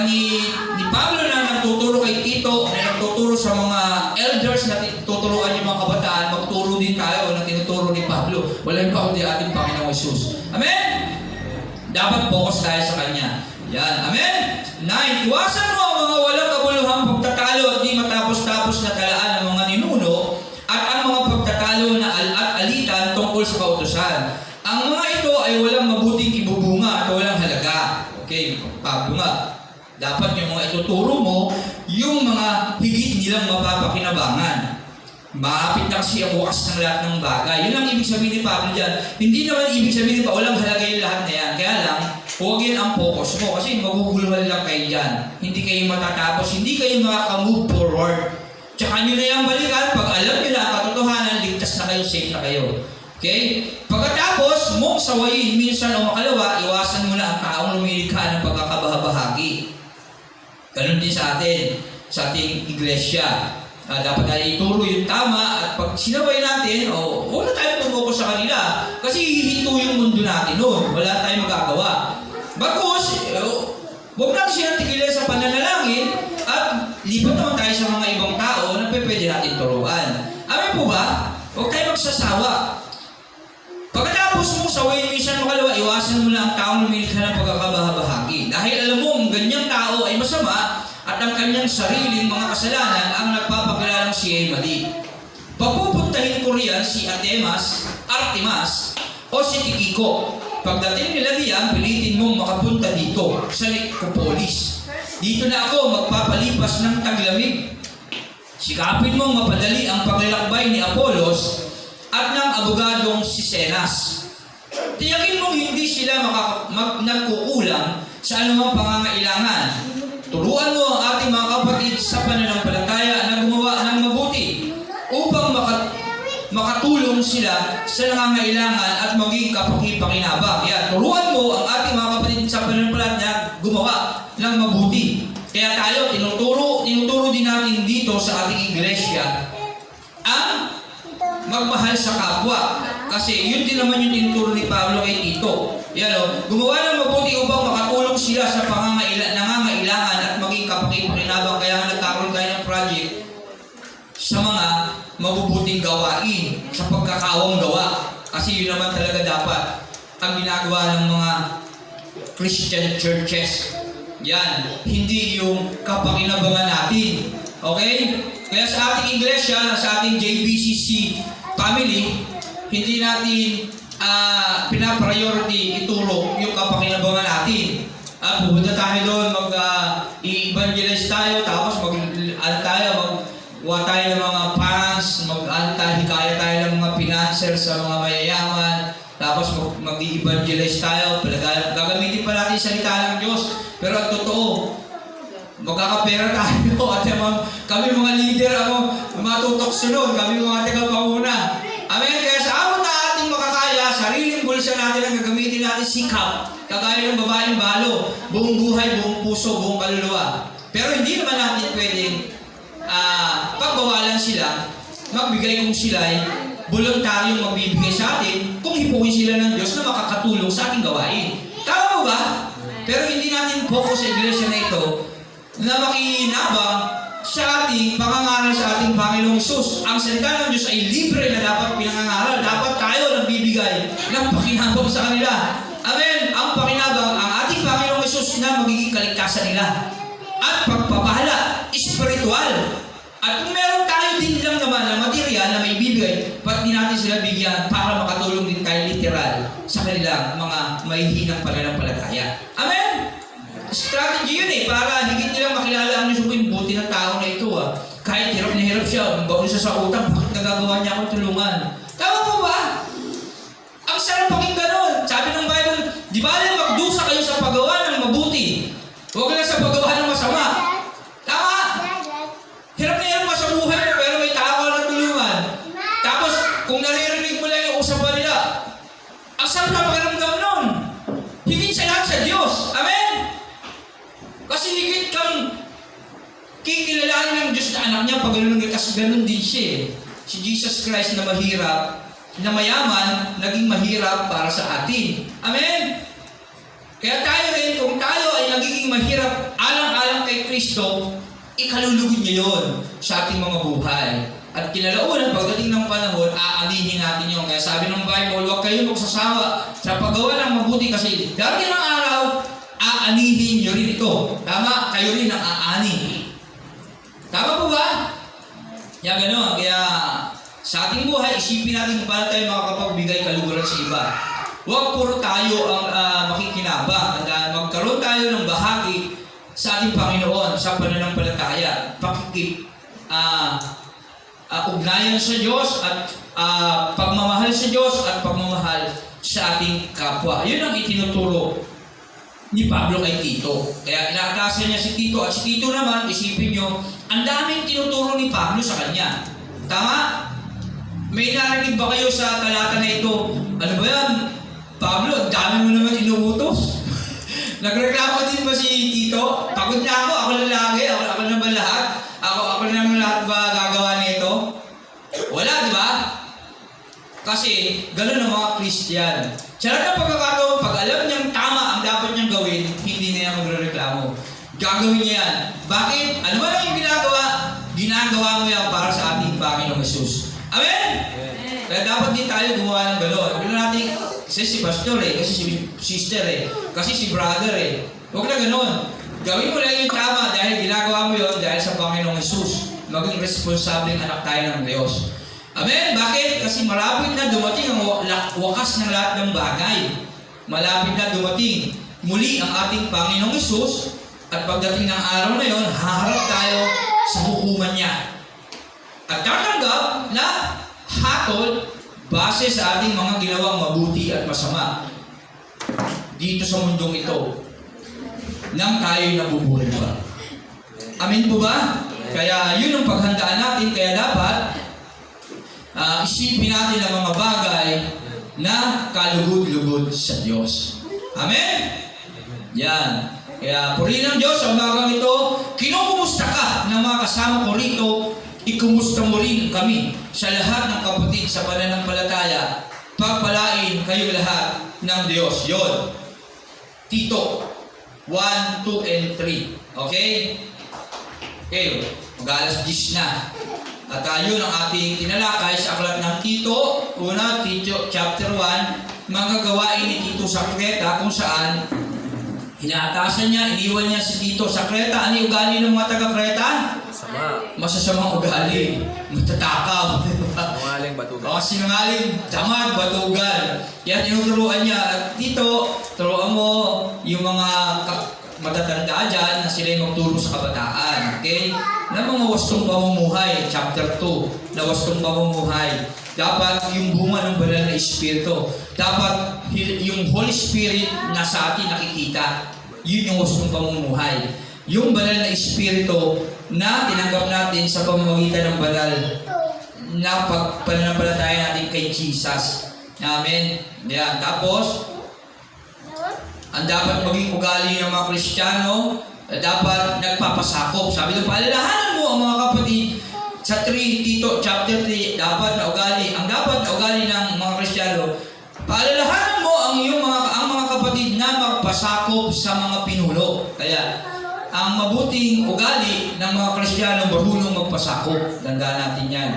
ni Pablo na nagtuturo kay Tito, na nagtuturo sa mga elders na tuturuan yung mga kabataan, magturo din tayo na tinuturo ni Pablo. Wala yung kundi ating Panginoong Isus. Amen? Dapat focus tayo sa Kanya. Yan. Amen? 9. Iwasan mo ang mga walang kabuluhang pagtatalo at di matapos-tapos na talaan ng mga ninuno at ang mga pagtatalo na at alitan tungkol sa kautusan. Ang mga ito ay walang mabuting ibubunga at walang halaga. Okay, Pablo nga. Dapat yung mga ituturo mo, yung mga higit nilang mapapakinabangan. Maapit na kasi ang wakas ng lahat ng bagay. Yun ang ibig sabihin ni Pablo dyan. Hindi naman ibig sabihin pa, walang halaga yung lahat na yan. Kaya lang, huwag yan ang focus mo kasi maguguluhan lang kayo dyan. Hindi kayo matatapos, hindi kayo makaka-move forward. Tsaka nyo na yung balikan, pag alam nyo na ang katotohanan, ligtas na kayo, safe na kayo. Okay? Pagkatapos mong sawayin minsan o makalawa, iwasan mo na ang taong lumilikha ng pagkakabahabahagi. Ganun din sa atin, sa ating iglesia. Dapat na ituro yung tama at pag sinabay natin, huwag na tayo tumukos sa kanila. Kasi hihito yung mundo natin noon. Wala tayong magagawa. Bagkus, huwag natin siya tigilan sa pananalangin at lipat naman tayo sa mga ibang tao na pwede natin turuan. Amin po ba? Huwag tayo magsasawa. Pagkatapos mo sawayin minsan makalawa, iwasan mo na ang taong masama at ang kanyang sariling mga kasalanan ang nagpapakalalang siya ay mali. Papupuntahin ko riyan si Artemas o si Tikiko. Pagdating nila diyan, pilitin mong makapunta dito sa Nicopolis. Dito na ako magpapalipas ng taglamig. Sikapin mong mapadali ang paglalakbay ni Apolos at ng abogadong si Zenas. Tiyakin mong hindi sila nagkukulang sa anumang pangangailangan. Turuan mo ang ating mga kapatid sa pananampalataya na gumawa ng mabuti upang makatulong sila sa nangangailangan at maging kapaki-pakinabang. Yan, turuan mo ang ating mga kapatid sa pananampalataya na gumawa ng mabuti. Kaya tayo, tinuturo din natin dito sa ating iglesia ang magmahal sa kapwa. Kasi yun din naman yung tinuturo ni Pablo kay Tito. Yan o, gumawa ng mabuti upang makatulong sila sa nangangailangan at maging kapaki-pakinabang. Kaya nagkakaroon tayo ng project sa mga mabubuting gawain, sa pagkakawang gawa. Kasi yun naman talaga dapat ang ginagawa ng mga Christian churches. Yan, hindi yung kapakinabangan natin. Okay? Kaya sa ating iglesia, sa ating JBCC family, hindi natin pinapriority ituro yung kapakinabangan natin. Pupunta tayo doon, mag-evangelize tayo, tapos magwa tayo ng mga parents, hikaya tayo ng mga financiers sa mga mayayaman, tapos mag-evangelize tayo, gagamitin pa natin salita ng Diyos. Pero ang totoo, magkakapera tayo at kami mga leader ang matutok sunod, kami mga tagapanguna. Amen? Kaya sa abot na ating makakaya, sariling bulsa natin ang gagamitin natin sikap, kagaya ng babaeng balo, buong buhay, buong puso, buong kaluluwa. Pero hindi naman natin pwedeng pagbawalan sila, magbigay kung sila'y voluntaryong magbibigay sa atin kung hipuin sila ng Diyos na makakatulong sa ating gawain. Tama mo ba? Pero hindi natin focus sa iglesia na ito na makikinabang sa ating pangangaral sa ating Panginoong Hesus. Ang salita ng Diyos ay libre na dapat pinangangaral. Dapat tayo nagbibigay ng pakinabang sa kanila. Amen. Ang pakinabang, ang ating Panginoong Hesus na magiging kaligtasan nila. At pagpapahala, espiritual. At kung meron tayo din lang naman na material na may bibigay, ba't di natin sila bigyan para makatulong din tayo literal sa kanilang mga mahihinang pananampalataya. Amen? Strategy yun para higit nilang makilala ang Diyos ko yung buti ng tao na ito. Kahit hirap na hirap siya, baon siya sa utang, bakit nagagawa niya akong tulungan? Tama po ba? Ang sarap pakinggan nun. Sabi ng Bible, di ba magdusa kayo sa paggawa ng mabuti? Huwag lang sa paggawa ng masama. Tama? Hirap na hirap ka sa buhay mo, pero may tao ka na tulungan. Tapos, kung naririnig mo lang yung usapan nila, ang sarap na pakiramdam nun. Higit sa lahat sa Diyos. Amen? Kasi higit kang kikilalanin ng Diyos na anak niya pag ganun kasi ganun din siya. Si Jesus Christ na mahirap, na mayaman, naging mahirap para sa atin. Amen? Kaya tayo rin, kung tayo ay nagiging mahirap alang-alang kay Kristo, ikalulugod niya yun sa ating mga buhay. At kinalaunan, pagdating ng panahon, aanihin natin yun. Kaya sabi ng Bible, huwag kayo magsasawa sa paggawa ng mabuti kasi darating ng araw, aanihin nyo rin ito. Tama? Kayo rin ang aani. Tama po ba? Kaya gano'n. Kaya sa ating buhay, isipin natin kung paano tayo makakapagbigay kaluguran sa iba. Huwag puro tayo ang makikinabang. Magkaroon tayo ng bahagi sa ating Panginoon sa pananampalataya. Ugnayan sa Diyos at pagmamahal sa Diyos at pagmamahal sa ating kapwa. Yun ang itinuturo ni Pablo kay Tito. Kaya inaatasan niya si Tito at si Tito naman, isipin nyo, ang daming tinuturo ni Pablo sa kanya. Tama? May narinig ba kayo sa talata na ito? Ano ba yan? Pablo, ang dami mo naman inuutos. Nagreklamo din ba si Tito? Pagod na ako na lagi, ako na ba lahat? Ako na lahat ba gagawa nito? Wala, di ba? Kasi, gano'n ang mga Christian. Sa lahat ng pagkakataon, pag alam niyang tama ang dapat niyang gawin, hindi na niya magre-reklamo. Gagawin niya yan. Bakit? Ano ba lang yung ginagawa? Ginagawa mo yan para sa ating Panginoong Hesus. Amen? Kaya dapat din tayo gumawa ng gano'n. Huwag na natin, kasi si pastor kasi si sister kasi si brother Huwag na gano'n. Gawin mo lang yung tama dahil ginagawa mo yun dahil sa Panginoong Jesus. Maging responsableng anak tayo ng Diyos. Amen? Bakit? Kasi malapit na dumating ang wakas ng lahat ng bagay. Malapit na dumating muli ang ating Panginoong Jesus at pagdating ng araw na yon, haharap tayo sa hukuman niya. At tatanggap na hatol base sa ating mga ginawang mabuti at masama dito sa mundong ito nang tayo'y nabubuhay pa. Amin po ba? Kaya yun ang paghandaan natin. Kaya dapat isipin natin ang mga bagay na kalugod-lugod sa Diyos. Amen? Yan. Kaya purihin ng Diyos sa umagang ito. Kinukumusta ka ng mga kasama ko rito. Ikumusta mo rin kami sa lahat ng kapatid sa pananampalataya. Pagpalain kayong lahat ng Diyos. Yon. Tito 1, 2, and 3. Okay? Okay. Mag-alas 10 na. At yun ang ating tinalakay sa aklat ng Tito. Una, Tito chapter 1. Mga gawain ni Tito sa Kreta kung saan inaatasan niya, iniwan niya si Tito sa Kreta. Ano yung ugali ng mga taga-Kreta? Sama. Masasamang ugali. Matatakaw. Sinungaling batugan. O, sinungaling, tamad, batugan. Kaya tinuturuan niya, at Tito, turuan mo yung mga matatanda dyan na sila yung magturo sa kabataan. Okay? Na mga wastong pamumuhay, chapter 2, na wastong pamumuhay. Dapat yung bunga ng banal na Espiritu. Dapat yung Holy Spirit na sa atin nakikita. Yun yung wastong pamumuhay. Yung banal na Espiritu na tinanggap natin sa pamamagitan ng banal na pananampalataya natin kay Jesus. Amen. Yan. Tapos, ang dapat maging ugali ng mga Kristiyano, dapat nagpapasakop. Sabi ng paalalahanan mo ang mga kapatid sa 3, Tito chapter 3, dapat na ugali. Ang dapat na ugali ng mga Kristiyano, paalalahanan mo ang mga kapatid na magpasakop sa mga pinuno. Kaya, ang mabuting ugali ng mga Kristiyano marunong magpasakop. Tandaan natin yan.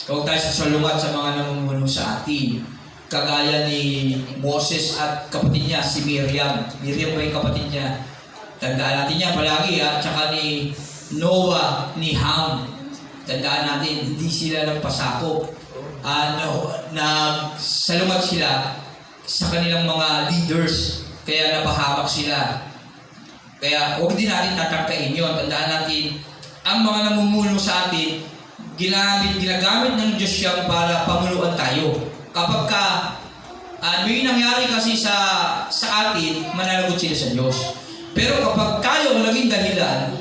Huwag tayo sasalungat sa mga namumuno sa atin. Kagaya ni Moses at kapatid niya, si Miriam. Miriam ba yung kapatid niya? Tandaan natin yan palagi. At saka ni Noah, ni Ham. Tandaan natin, hindi sila nagpasakop. Salungat sila sa kanilang mga leaders. Kaya napahamak sila. Kaya huwag din natin tatangkain yun. Tandaan natin, ang mga namumuno sa atin, ginagamit ng Diyos yan para pamuluan tayo. Kapag may nangyari kasi sa atin, mananagot sila sa Diyos. Pero kapag tayo naging dahilan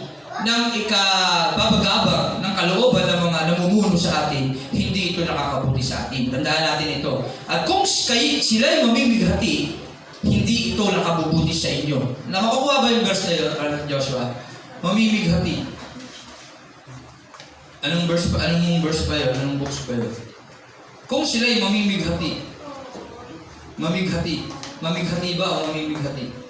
ng ikababagabag ng kalooban ng mga namumuno sa atin, hindi ito nakakabuti sa atin. Tandaan natin ito. At kung sila'y mamimighati, hindi ito nakabubuti sa inyo. Nakakuha ba yung verse na yun, Joshua? Mamimighati. Anong verse pa yun? Anong books pa yun? Kung sila'y mamimighati. Mamighati. Mamighati ba o mamimighati?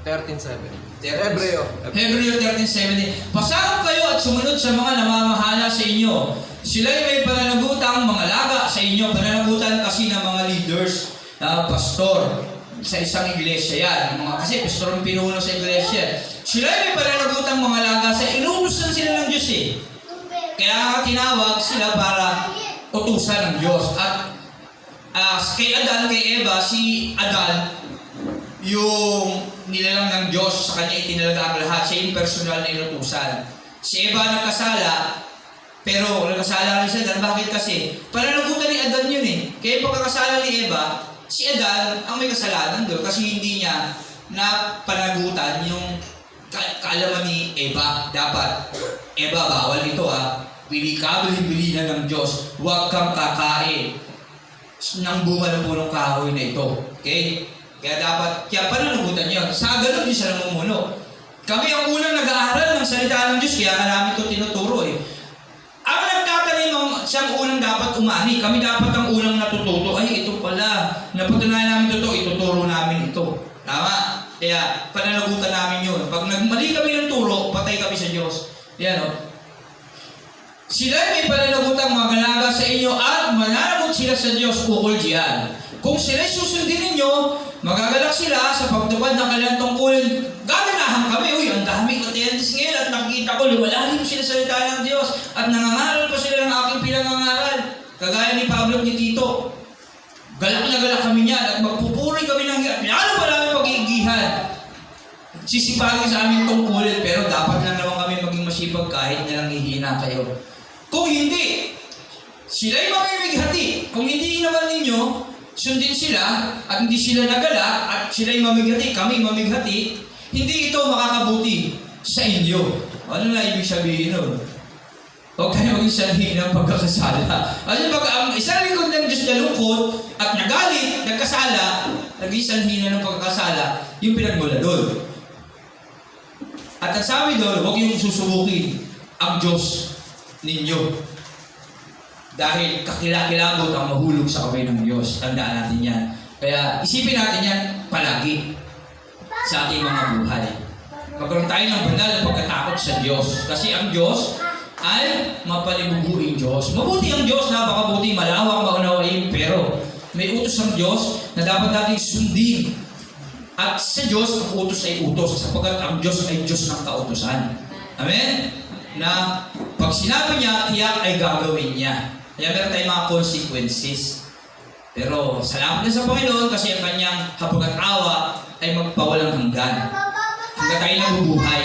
13:7. Hebreo 13:7. Pasakop kayo at sumunod sa mga namamahala sa inyo. Sila'y may pananagutang mga laga sa inyo. Pananagutan kasi ng mga leaders, pastor sa isang iglesia yan. Kasi pastor ang pinuno sa iglesia. Sila'y may pananagutang mga laga sa inuutusan sila ng Diyos eh. Kaya tinawag sila para utusan ng Diyos. At kay Adan, kay Eva, si Adan, yung nilalang ng Diyos, sa kanya itinalaga ang lahat. Siya yung personal na inutusan. Si Eva nagkasala, pero nagkasala rin si Adan. Bakit kasi? Pananagutan ni Adan yun eh. Kaya pagkakasala ni Eva, si Adan ang may kasalanan doon kasi hindi niya na panagutan yung kaalaman ni Eva. Dapat, Eva, bawal ito Bili na ng Diyos. Huwag kang kakain ng bunga ng punong kahoy na ito. Okay? Kaya pananagutan niyo. Sa ganun din siya namumuno. Kami ang unang nag-aaral ng salita ng Diyos, kaya namin ito tinuturo eh. Ang nagtatanim siyang unang dapat umani. Kami dapat ang unang natututo. Ay, ito pala. Napatunayan namin ito, ituturo namin ito. Tama? Kaya pananagutan namin yun. Pag nagmali kami ng turo, patay kami sa Diyos. Yan o. Sila may pananagutang magalaga sa inyo at mananagot sila sa Diyos ukol diyan. Kung sila'y susundin ninyo, magagalak sila sa pagtupad ng kanilang tungkulin. Gaganahan kami, ang daming attendance ngayon at nakikita ko, lumalalim sila sa salita ng Diyos at nangangaral pa sila ng aking pinangangaral. Kagaya ni Pablo ni Tito. Galak na galak kami niyan at magpupuri kami ng lalo pa namin pag-iigihan. Sisipagin sa aming tungkulin, pero dapat lang naman kami maging masipag kahit na nanghihina kayo. Kung hindi, sila'y mamimighati. Kung hindi naman ninyo, sundin sila at hindi sila nagala at sila'y mamighati, kami mamighati, hindi ito makakabuti sa inyo. Ano na ibig sabihin nun? Huwag kayo maging sanhi ng pagkakasala. Ano pag ang isang lingkod ng Diyos nalungkot at nagalit, nagkasala, naging sanhi na ng pagkakasala, yung pinagmula doon. At ang sabi doon, huwag yung susubukin ang Diyos ninyo. Dahil kakilakilabot ang mahulog sa kamay ng Diyos. Tandaan natin yan. Kaya isipin natin yan palagi sa ating mga buhay. Magkaroon tayo ng banal na pagkatakot sa Diyos. Kasi ang Diyos ay mapalibubuing Diyos. Mabuti ang Diyos, napakabuti, malawak, maunawain, pero may utos ang Diyos na dapat natin sundin. At sa Diyos, ang utos ay utos, sapagkat ang Diyos ay Diyos ng kautusan. Amen? Na pag sinabi niya, tiyak ay gagawin niya. Kaya meron tayong mga consequences. Pero salamat din sa Panginoon kasi ang kanyang habag at awa ay magpawalang hanggan. Hanggang tayo nabubuhay,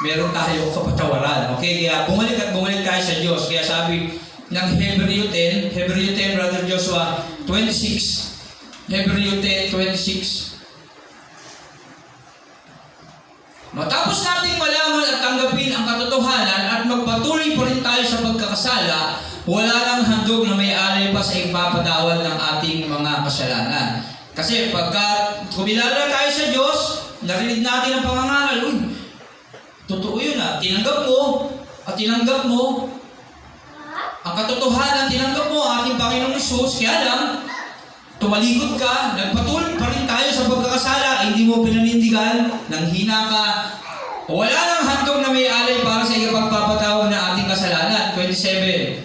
meron tayo kapatawaran. Okay? Kaya bumalik at bumalik tayo sa Diyos. Kaya sabi ng Hebreo 10, Brother Joshua 26, Hebreo 10, 26. Matapos nating malaman at tanggapin ang katotohanan at magpatuloy pa rin tayo sa pagkakasala, wala nang handog na may alay pa sa ipapatawad ng ating mga kasalanan. Kasi pagka kumilala tayo sa Diyos, narinig natin ang pangangaral, totoo yun tinanggap mo ang katotohanan, tinanggap mo ating Panginoong Hesus, kaya lang, tumalikod ka, nagpatuloy pa rin tayo sa pagkakasala, hindi mo pinanindigan, nanghina ka, wala nang handog na may alay para sa ipagpapatawad ng ating kasalanan. 27.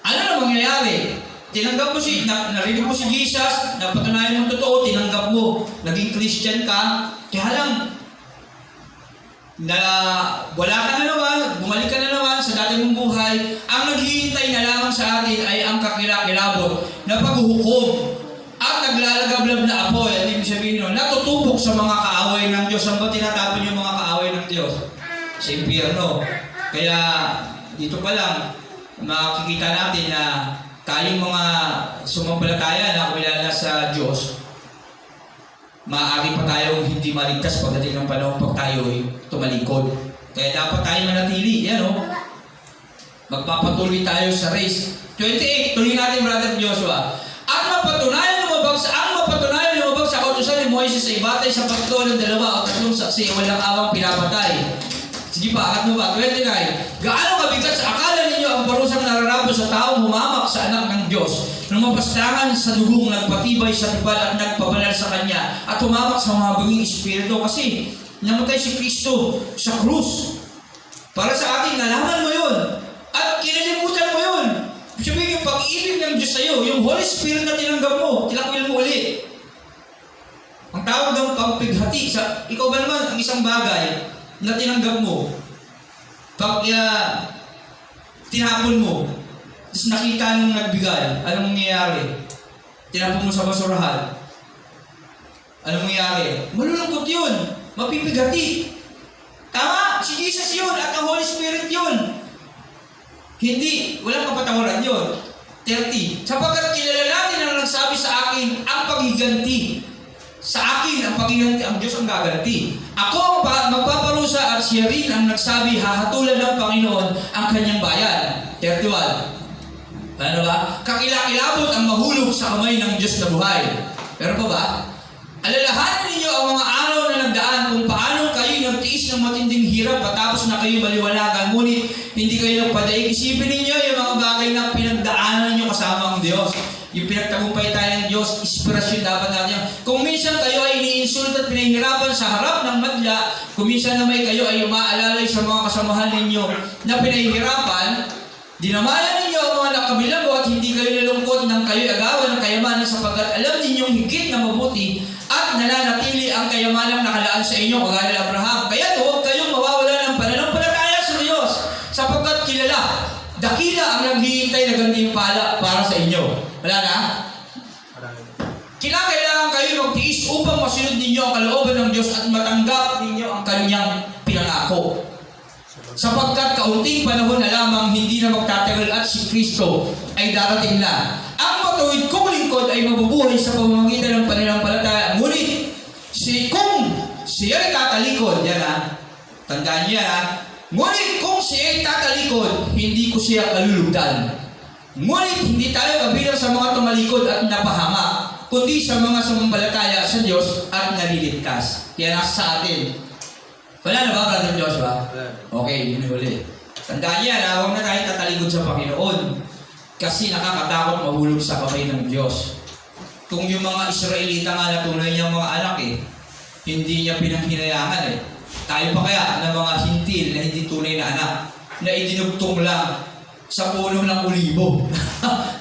Ano na mangyayari? Tinanggap mo narinig mo si Jesus, napatunayan mo totoo, tinanggap mo, naging Christian ka, kaya lang, na wala ka na naman, bumalik ka na naman sa dati mong buhay, ang naghihintay na lamang sa atin ay ang kakilakilabot na paghuhukom at naglalagablab na apoy. At ibig sabihin nun, natutupok sa mga kaaway ng Diyos. Saan ba tinatapon yung mga kaaway ng Diyos? Sa impyerno. Kaya dito pa lang, makikita natin na tayong mga sumampalataya na kumilala sa Diyos, maaari pa tayong hindi maligtas pagdating ng panahon pag tayo ay tumalikod. Kaya dapat tayo manatili. Magpapatuloy tayo sa race. 28, tuloy natin, Brother Joshua. Ang mapatunayan lumabag sa kautusan ni Moises ay batay sa pagtuon ng 2 o 3 saksi walang awang pinapatay. Sige pa, angat mo ba? 29. Gaano kabigat sa akala ninyo ang parusang nararapo sa taong humamak sa anak ng Diyos, nang mapastangan sa dugong nagpatibay sa tibal at nagpabanal sa Kanya, at humamak sa mga buging espiritu, kasi namatay si Kristo sa krus. Para sa atin, nalaman mo yun. At kinalimutan mo yun. Sabihin yung pag-ibig ng Diyos sa'yo, yung Holy Spirit na tinanggap mo, tinakwil mo ulit. Ang tawag ng pagpighati, ikaw ba naman ang isang bagay na tinanggap mo, pag tinapon mo, tapos nakita nung nagbigay, anong nangyayari? Tinapon mo sa basurahan, anong nangyayari? Malulungkot yun, mapipighati. Tama, si Jesus yun at ang Holy Spirit yun. Hindi, walang kapatawaran yun. 30. Sapagkat kilala natin ang nagsabi sa akin ang paghiganti. Sa akin ang paghiganti, ang Diyos ang gaganti. Ako ang magpaparusa at siya rin ang nagsabi, hahatulan ng Panginoon ang kanyang bayan. 31. Ano ba? Kakilakilabot ang mahulog sa kamay ng Diyos na buhay. Pero pa ba? Alalahanin ninyo ang mga araw na nagdaan kung paano kayo nagtiis ng matinding hirap patapos na kayo baliwalagan, ngunit hindi kayo nagpadaig. Isipin ninyo yung mga bagay na pinagdaanan nyo kasama ang Diyos. Yung pinagtagumpay tayo ng Diyos, inspirasyon dapat natin. Kung minsan kayo ay iniinsulta at pinahihirapan sa harap ng madla, kung minsan naman kayo ay umaalalay sa mga kasamahan ninyo na pinahihirapan, Dinamayan ninyo ang mga nakabilago at hindi kayo nalungkot nang kayo'y agawan ng kayamanan sapagkat alam ninyong higit na mabuti at nananatili ang kayamanang nakalaan sa inyo kagaya ni Abraham. Kaya huwag kayong mawawala ng pananampalataya sa Diyos sapagkat kilala, dakila ang naghihintay na gantimpala para sa inyo. Wala na? Kailangan kayo magtiis upang masunod ninyo ang kalooban ng Diyos at matanggap ninyo ang kanyang pinangako. Sapagkat kaunting panahon na lamang hindi na magtatagal at si Kristo ay darating na. Ang matuwid kong lingkod ay mabubuhay sa pamamagitan ng pananampalataya. Ngunit kung siya ay tatalikod, yan tandaan niya ngunit kung siya ay tatalikod, hindi ko siya kalulugdan. Ngunit hindi tayo kabilang sa mga tumalikod at napahama, kundi sa mga sumampalataya sa Diyos at naliligtas. Yan nasa sa atin. Wala na ba, Brother Joshua? Okay, yun yung huli. Tandaan niya huwag na tayo tatalikod sa Panginoon. Kasi nakakatakot mahulog sa kamay ng Diyos. Kung yung mga Israelita nga na tunay niyang mga anak hindi niya pinanghinayangan Tayo pa kaya ng mga hintil na hindi tunay na anak, na idinugtong lang sa puno ng olibo.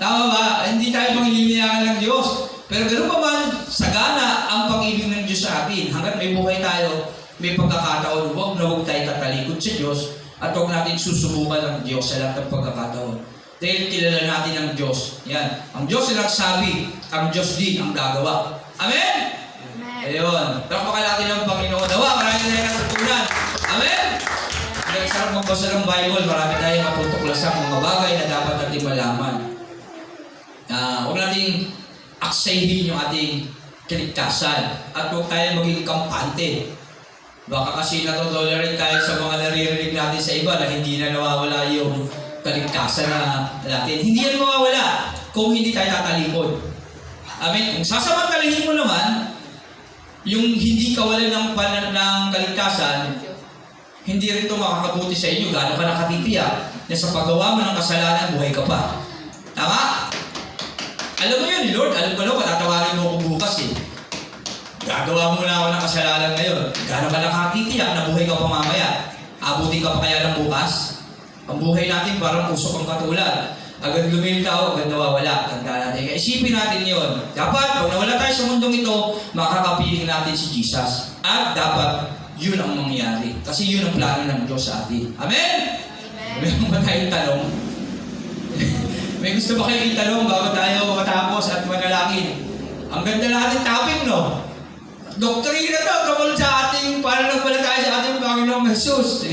Tama ba? Hindi tayo panghihinayangan ng Diyos. Pero ganoon pa man, sagana ang pag-ibig ng Diyos sa atin. Hanggat may buhay tayo, may pagkakataon, huwag tayo tatalikod sa Diyos at huwag natin susubukan ng Diyos sa lahat ng pagkakataon. Dahil kilala natin ang Diyos. Yan. Ang Diyos ang nagsabi, ang Diyos din ang gagawa. Amen? Ayun. Takpakan natin ang Panginoon. Nawa, marami tayong natutunan. Amen? Ang sarap magbasa ng Bible, marami tayong matutuklasang mga bagay na dapat natin malaman. Huwag nating aksayin yung ating kaligtasan at huwag tayo maging kampante. Baka kasi natotolerate tayo sa mga naririnig natin sa iba na hindi na nawawala yung kaligtasan natin. Hindi yan mawawala kung hindi tayo tatalikod. Amen? Kung sasamantalahin mo naman, yung hindi kawalan ng kaligtasan, hindi rin ito makakabuti sa inyo. Gaano ka nakatitiyak na sa paggawa mo ng kasalanan, buhay ka pa. Tama? Alam mo yun, Lord, alam ko patatawarin mo ako bukas Gagawa mo na ako ng kasalanan ngayon. Gaano ka nakatitiyak na buhay ka pa mamaya? Abutin ka pa kaya ng bukas? Ang buhay natin parang usok ang katulad. Agad lumilitaw, agad nawawala. Tandaan natin. Isipin natin yon. Dapat, pag nawala tayo sa mundong ito, makakapiling natin si Jesus. At dapat, yun ang mangyayari. Kasi yun ang plano ng Diyos sa atin. Amen? Meron ba tayong tanong? May gusto ba kayong itanong bago tayo matapos at manalangin? Ang ganda na ating topic, no? Doktrina to, tungkol sa ating pananampalataya sa ating Panginoong Jesus.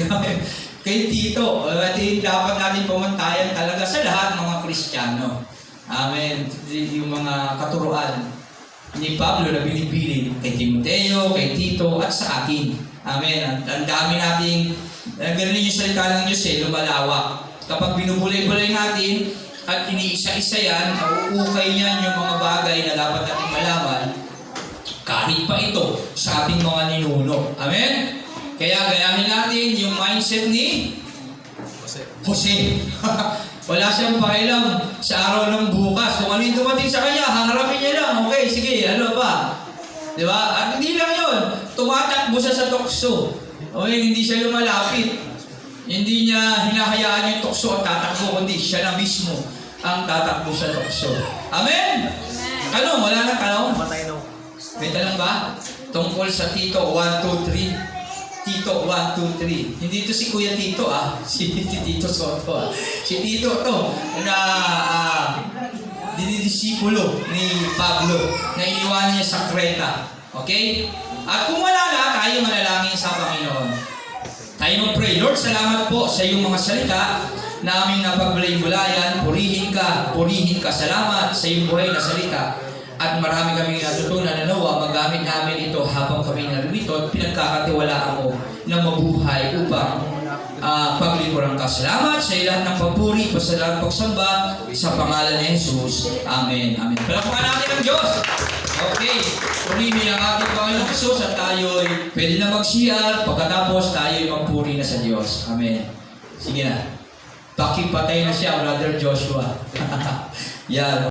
Kay Tito, dapat natin pumantayan talaga sa lahat mga Kristiyano. Amen. Yung mga katuruan ni Pablo na binibilin kay Timoteo, kay Tito, at sa atin. Amen. Ang dami nating, ganun yung salita ng Diyos lumalawak. Kapag binubulay-bulay natin at iniisa-isa yan, nauukay niyan yung mga bagay na dapat natin malaman, kahit pa ito sa ating mga ninuno. Amen? Kaya gayahin natin yung mindset ni Jose. Wala siyang pakialam sa araw ng bukas. Kung ano yung dumating sa kanya, haharapin niya lang. Okay, sige, ano pa? Diba? At hindi lang yun. Tumatakbo siya sa tukso. Okay, hindi siya lumalapit. Hindi niya hinahayaan yung tukso at tatakbo, kundi siya na mismo ang tatakbo sa tukso. Amen? Ano? Wala nang tanong? Matay no. May tanong ba? Tungkol sa Tito 1, 2, 3. Tito 1, 2, 3. Hindi ito si Kuya Tito si Tito Soto Si Tito to na dinidisipulo ni Pablo na iniwanan niya sa Creta. Okay? At kung wala na, tayo manalangin sa Panginoon. Tayo mag-pray. Lord, salamat po sa iyong mga salita na aming napagbulay-bulayan. Purihin ka. Salamat sa iyong buhay na salita. At marami kaming natutunan na nawa, magamit namin ito habang kami narito at pinagkakatiwalaan mo na mabuhay upang paglingkuran ka. Salamat sa lahat ng papuri, pasalamat pagsamba sa pangalan ni Jesus. Amen. Amen. Palakpakan natin ang Diyos. Okay. Purihin ang ating Panginoon Jesus at tayo'y pwede na mag-CR. Pagkatapos tayo'y magpuri na sa Diyos. Amen. Sige na. Pakipatay na siya, Brother Joshua. Yan.